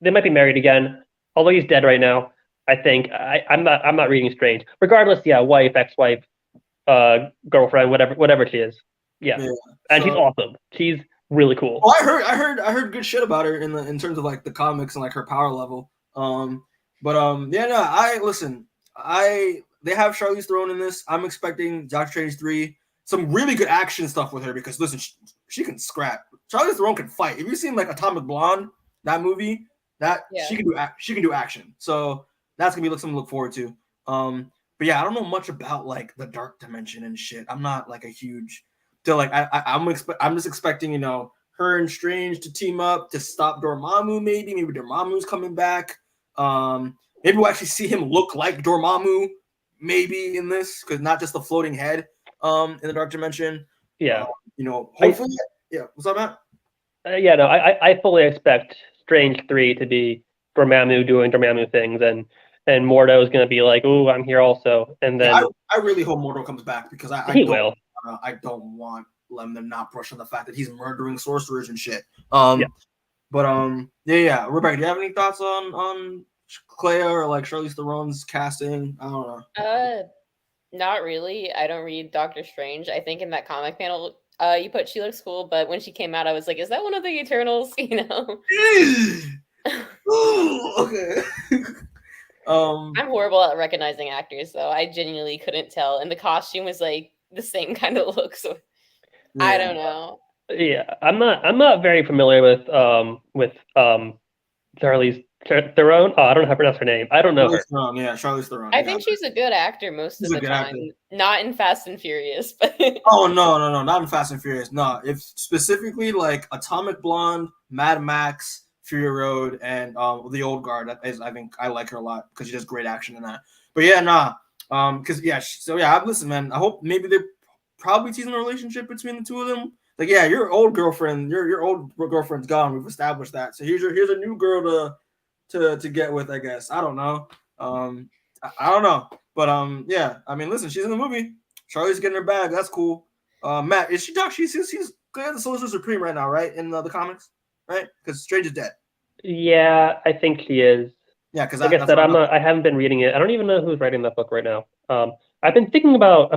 Speaker 3: They might be married again, although he's dead right now. I think I'm not reading Strange. Regardless, yeah, wife, ex-wife, girlfriend, whatever she is. Yeah. And she's awesome. She's really cool.
Speaker 1: Oh, I heard good shit about her in terms of like the comics and like her power level. They have Charlize Theron in this. I'm expecting Doctor Strange 3, some really good action stuff with her because listen, she can scrap. Charlize Theron can fight. If you've seen like Atomic Blonde, that movie, she can do action. So that's gonna be something to look forward to. But yeah, I don't know much about like the dark dimension and shit. I'm not like a huge I'm just expecting her and Strange to team up to stop Dormammu. Maybe Dormammu's coming back. Maybe we'll actually see him look like Dormammu. Maybe in this because not just the floating head in the dark dimension.
Speaker 3: Yeah.
Speaker 1: Hopefully. What's up, Matt?
Speaker 3: I fully expect Strange 3 to be Dormammu doing Dormammu things, and Mordo is going to be like, "Ooh, I'm here also." And then
Speaker 1: I really hope Mordo comes back because I don't want them not brush on the fact that he's murdering sorcerers and shit. Rebecca, do you have any thoughts on Clea or like Charlize Theron's casting? I don't know.
Speaker 2: Not really. I don't read Doctor Strange. I think in that comic panel, you put she looks cool, but when she came out, I was like, is that one of the Eternals?
Speaker 1: Okay.
Speaker 2: I'm horrible at recognizing actors, though. I genuinely couldn't tell, and the costume was like the same kind of look. So I don't know.
Speaker 3: Yeah, I'm not very familiar with Charlize Theron. Oh, I don't know how to pronounce her name. I don't know her.
Speaker 1: Charlize Theron.
Speaker 2: I think she's a good actor most of the time. Actor. Not in Fast and Furious, but
Speaker 1: oh no, not in Fast and Furious. No, if specifically like Atomic Blonde, Mad Max, Fury Road, and the Old Guard. I think I like her a lot because she does great action in that. But listen, man. I hope maybe they're probably teasing a relationship between the two of them. Like, yeah, your old girlfriend, your old girlfriend's gone. We've established that. So here's a new girl to get with, I guess. I don't know. I don't know. But I mean, listen, she's in the movie. Charlie's getting her bag. That's cool. Matt, is she she's the Sorcerer Supreme right now, right? In the comics, right? Because Strange is dead.
Speaker 3: Yeah, I think she is.
Speaker 1: Yeah, because
Speaker 3: like I said, I haven't been reading it. I don't even know who's writing that book right now. I've been thinking about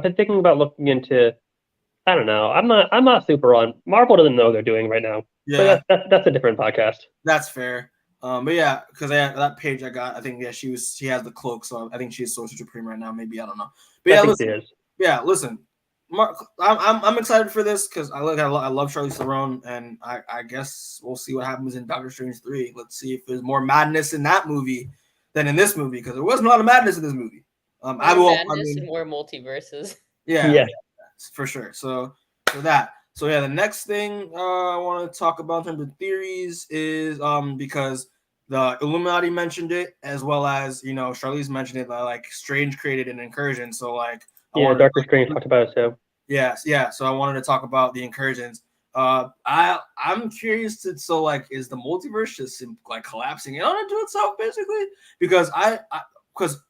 Speaker 3: looking into. I don't know. I'm not super on. Marvel doesn't know what they're doing right now. Yeah, but that's a different podcast.
Speaker 1: That's fair. But yeah, because that page I got, I think she has the cloak, so I think she's Sorcerer Supreme right now. Maybe I don't know. But listen. Mark, I'm excited for this because I love Charlize Theron, and I guess we'll see what happens in Doctor Strange 3. Let's see if there's more madness in that movie than in this movie because there wasn't a lot of madness in this movie.
Speaker 2: More multiverses.
Speaker 1: Yeah, for sure. So for that. So yeah, the next thing I want to talk about in terms of theories is because the Illuminati mentioned it as well as Charlize mentioned it that like Strange created an incursion. So like
Speaker 3: Doctor Strange talked about it too.
Speaker 1: Yes, yeah. So I wanted to talk about the incursions. I'm curious is the multiverse just like collapsing in onto itself basically? Because because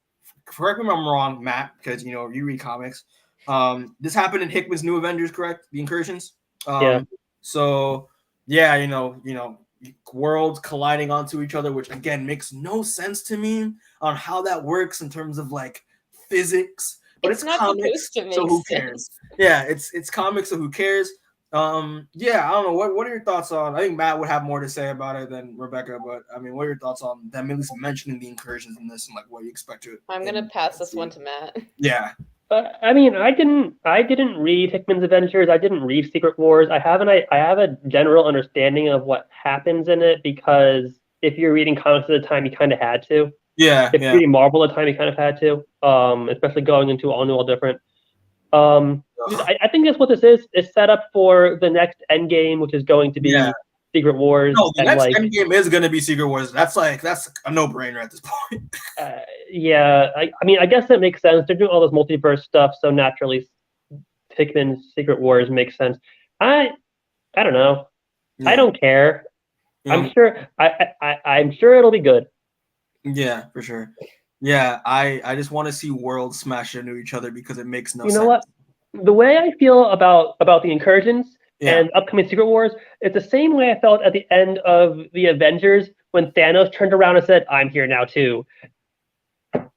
Speaker 1: correct me if I'm wrong, Matt, because you read comics. This happened in Hickman's New Avengers, correct? The incursions. So yeah, worlds colliding onto each other, which again makes no sense to me on how that works in terms of like physics. But it's not comics, so who cares? Yeah, it's comics, so who cares? Yeah, I don't know. What are your thoughts on? I think Matt would have more to say about it than Rebecca, but I mean, what are your thoughts on them at least mentioning the incursions in this and like what you expect to?
Speaker 2: I'm gonna pass this one to Matt.
Speaker 1: Yeah.
Speaker 3: I mean, I didn't read Hickman's Adventures. I didn't read Secret Wars. I have a general understanding of what happens in it because if you're reading comics at the time, you kind of had to.
Speaker 1: Yeah.
Speaker 3: If you're reading Marvel at the time, you kind of had to. Especially going into all new, all different. I think that's what this is. It's set up for the next Endgame, which is going to be Secret Wars.
Speaker 1: No, the next Endgame is going to be Secret Wars. That's a no-brainer at this point.
Speaker 3: Yeah, I mean, I guess that makes sense. They're doing all this multiverse stuff, so naturally, Hickman's Secret Wars makes sense. I don't know. Yeah. I don't care. Yeah. I'm sure. I'm sure it'll be good.
Speaker 1: Yeah, for sure. Yeah, I just want to see worlds smash into each other because it makes no sense.
Speaker 3: You know what? The way I feel about the Incursions and upcoming Secret Wars, it's the same way I felt at the end of the Avengers when Thanos turned around and said, "I'm here now too."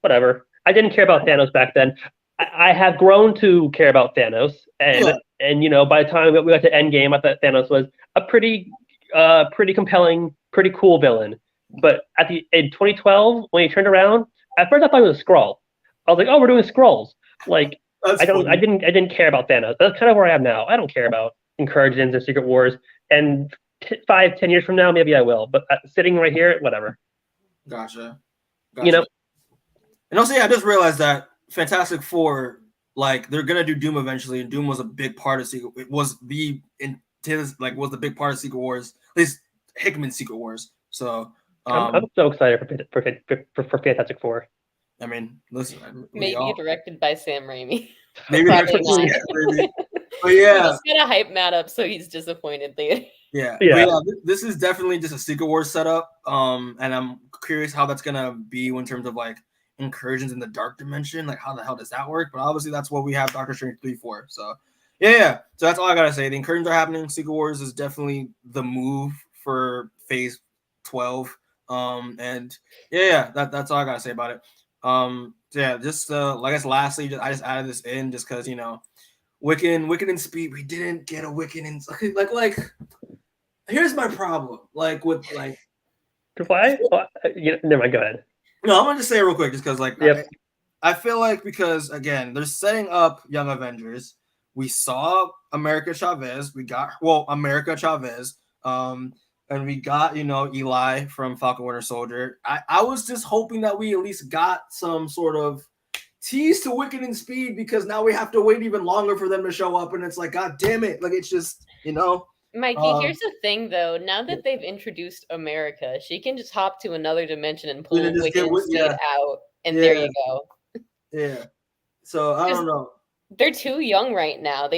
Speaker 3: Whatever. I didn't care about Thanos back then. I have grown to care about Thanos, and you know, by the time we got to Endgame, I thought Thanos was a pretty compelling, pretty cool villain. But in 2012, when he turned around, at first I thought it was a Skrull. I was like, "Oh, we're doing Skrulls." Like, I didn't care about Thanos. That's kind of where I am now. I don't care about Incursions or Secret Wars. And 5-10 years from now, maybe I will. But sitting right here, whatever.
Speaker 1: Gotcha.
Speaker 3: You know.
Speaker 1: And also, I just realized that Fantastic Four, like, they're gonna do Doom eventually, and Doom was a big part of Secret. It was the big part of Secret Wars, at least Hickman's Secret Wars. So
Speaker 3: I'm so excited for Fantastic Four.
Speaker 1: I mean, listen,
Speaker 2: maybe directed by Sam Raimi.
Speaker 1: Maybe maybe. But yeah,
Speaker 2: just gonna hype Matt up so he's disappointed later.
Speaker 1: Yeah. This is definitely just a Secret Wars setup. And I'm curious how that's gonna be in terms of like incursions in the dark dimension. Like, how the hell does that work? But obviously, that's what we have Doctor Strange 3 for. So yeah. So that's all I gotta say. The incursions are happening. Secret Wars is definitely the move for Phase 12. And that's all I gotta say about it. Just I guess lastly, I just added this in just because, you know, Wiccan and Speed, we didn't get a Wiccan and like here's my problem. Like with like
Speaker 3: why? Never mind, go ahead.
Speaker 1: No, I'm gonna just say it real quick just because like I feel like because again, they're setting up Young Avengers. We saw America Chavez, America Chavez, and we got, you know, Eli from Falcon Winter Soldier. I was just hoping that we at least got some sort of tease to Wiccan and Speed because now we have to wait even longer for them to show up, and it's like, God damn it. Like, it's just, you know.
Speaker 2: Mikey, here's the thing, though. Now that they've introduced America, she can just hop to another dimension and pull Wiccan and Speed out, and there you go.
Speaker 1: Yeah. So, I don't know.
Speaker 2: They're too young right now.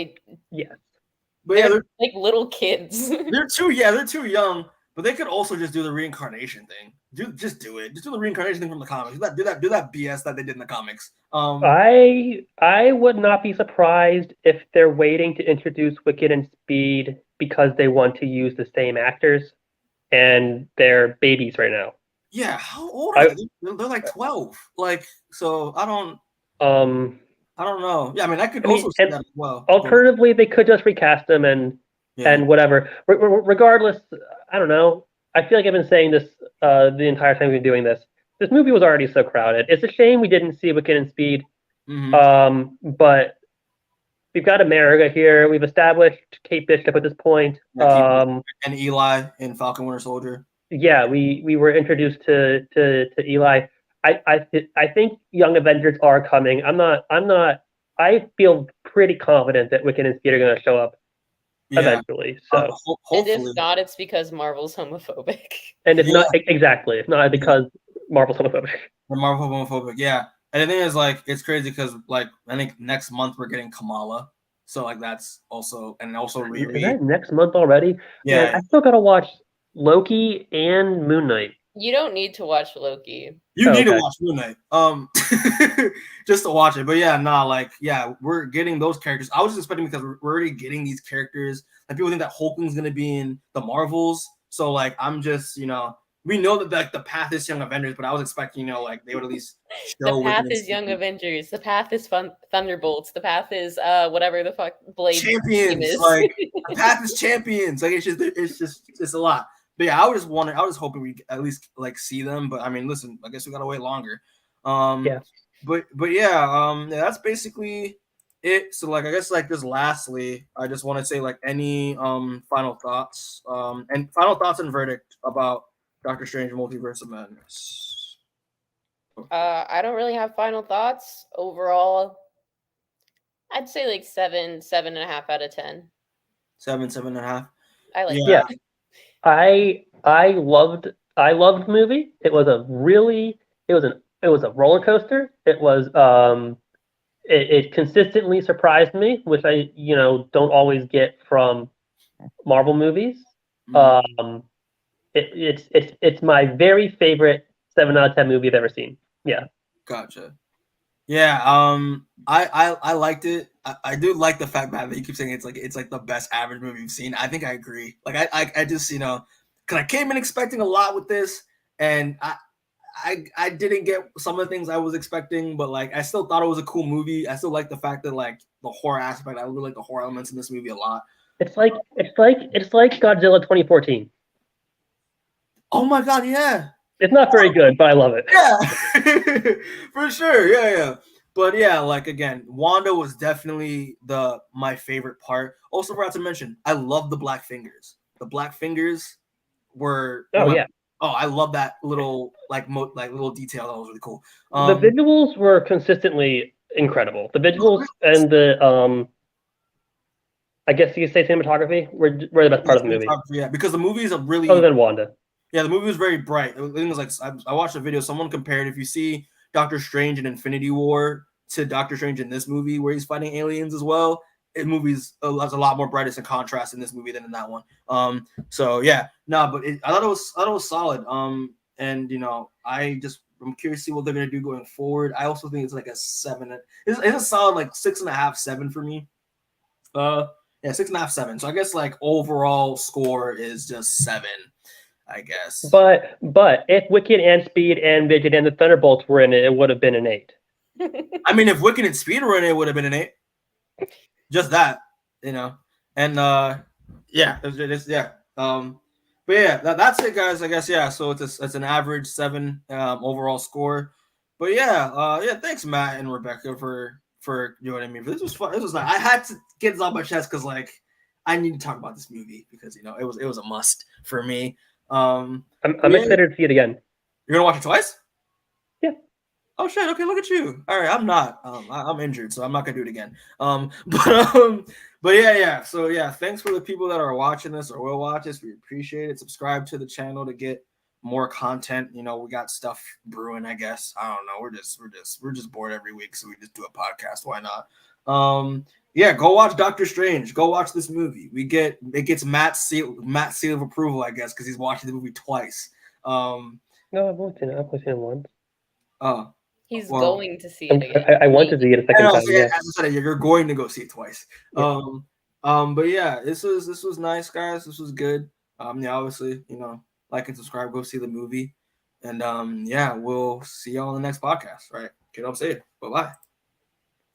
Speaker 1: But they're
Speaker 2: like little kids.
Speaker 1: They're too young, but they could also just do the reincarnation thing. Just do it. Just do the reincarnation thing from the comics. Do that BS that they did in the comics.
Speaker 3: I would not be surprised if they're waiting to introduce Wiccan and Speed because they want to use the same actors, and they're babies right now.
Speaker 1: Yeah, how old are they? They're like 12. Like, so I don't know. Yeah, I mean, I could also see that as well.
Speaker 3: Alternatively, they could just recast them and whatever. Regardless, I don't know. I feel like I've been saying this the entire time we've been doing this. This movie was already so crowded. It's a shame we didn't see Wiccan and Speed. Mm-hmm. But we've got America here. We've established Kate Bishop at this point.
Speaker 1: And Eli in Falcon Winter Soldier.
Speaker 3: Yeah, we were introduced to Eli. I think Young Avengers are coming. I feel pretty confident that Wiccan and Speed are going to show up eventually. So
Speaker 2: and if not, it's because Marvel's homophobic.
Speaker 3: And if not, exactly. If not, because Marvel's homophobic.
Speaker 1: Marvel's homophobic, yeah. And the thing is, like, it's crazy because, like, I think next month we're getting Kamala. So, like, that's also, and also Riri.
Speaker 3: Is that next month already?
Speaker 1: Yeah.
Speaker 3: Man, I still got to watch Loki and Moon Knight.
Speaker 2: You don't need to watch Loki.
Speaker 1: You need to watch Moon Knight. Just to watch it. But we're getting those characters. I was just expecting because we're already getting these characters. Like, people think that Hulking's gonna be in the Marvels. So like I'm just, you know, we know that like the path is Young Avengers, but I was expecting, like they would at least
Speaker 2: The
Speaker 1: show
Speaker 2: path
Speaker 1: Wiccan and
Speaker 2: is Young
Speaker 1: Speed.
Speaker 2: Avengers. The path is Thunderbolts. The path is whatever the fuck Blade team
Speaker 1: Champions.
Speaker 2: is.
Speaker 1: Like the path is Champions. Like it's a lot. But yeah, I was hoping we at least like see them. But I mean, listen, I guess we gotta wait longer.
Speaker 3: Yeah.
Speaker 1: But yeah, that's basically it. So like I guess like just lastly, I just want to say like any final thoughts and verdict about Doctor Strange Multiverse of Madness.
Speaker 2: I don't really have final thoughts. Overall, I'd say like 7.5 out of 10.
Speaker 1: 7.5.
Speaker 2: I like
Speaker 3: Yeah.
Speaker 2: it.
Speaker 3: I loved the movie. It was a roller coaster. It was it consistently surprised me, which I don't always get from Marvel movies.
Speaker 1: Mhm.
Speaker 3: It's my very favorite 7 out of 10 movie I've ever seen. Yeah.
Speaker 1: Gotcha. Yeah, I liked it. I do like the fact that you keep saying it's like the best average movie you've seen. I think I agree. Like I just because I came in expecting a lot with this, and I didn't get some of the things I was expecting, but like I still thought it was a cool movie. I still like the fact that like the horror aspect. I really like the horror elements in this movie a lot.
Speaker 3: It's like Godzilla 2014.
Speaker 1: Oh my god, yeah.
Speaker 3: It's not very good, but I love it.
Speaker 1: Yeah, for sure. Yeah. But yeah, like again, Wanda was definitely my favorite part. Also, forgot to mention, I love the black fingers. The black fingers were I love that little little detail. That was really cool.
Speaker 3: The visuals were consistently incredible. The visuals and the I guess you could say cinematography were the best part of the movie.
Speaker 1: Yeah, because the movie is a really
Speaker 3: other than Wanda.
Speaker 1: Yeah, the movie was very bright. It was like I watched a video. Someone compared if you see Doctor Strange in Infinity War to Doctor Strange in this movie where he's fighting aliens as well. It movie's has a lot more brightness and contrast in this movie than in that one. So yeah, but I thought it was solid. And I'm curious to see what they're gonna do going forward. I also think it's like a 7. It's a solid like 6.5, 7 for me. Yeah, 6.5, 7. So I guess like overall score is just 7. I guess.
Speaker 3: But if Wiccan and Speed and Vision and the Thunderbolts were in it, it would have been an 8.
Speaker 1: I mean, if Wiccan and Speed were in it, it would have been an 8. Just that, And yeah, yeah. But yeah, that's it, guys. I guess yeah. So it's an average 7 overall score. But yeah, Thanks, Matt and Rebecca for joining me. This was fun. This was nice. I had to get this off my chest because like I need to talk about this movie because it was a must for me. I'm
Speaker 3: excited to see it again.
Speaker 1: You're gonna watch it twice?
Speaker 3: Yeah.
Speaker 1: Oh shit! Okay, look at you. All right, I'm not. I'm injured, so I'm not gonna do it again. But yeah. So yeah, thanks for the people that are watching this or will watch this. We appreciate it. Subscribe to the channel to get more content. We got stuff brewing. I guess I don't know. We're just bored every week, so we just do a podcast. Why not? Yeah, go watch Doctor Strange. Go watch this movie. It gets Matt's seal of approval, I guess, because he's watching the movie twice.
Speaker 3: No, I've only seen it once.
Speaker 1: Oh,
Speaker 2: he's going to see it again.
Speaker 3: I want to see it a second time. Yeah,
Speaker 1: as I said, you're going to go see it twice. Yeah. But yeah, this was nice, guys. This was good. Obviously, like and subscribe. Go see the movie, and yeah, we'll see y'all on the next podcast. Right? Okay, don't say it. Bye bye.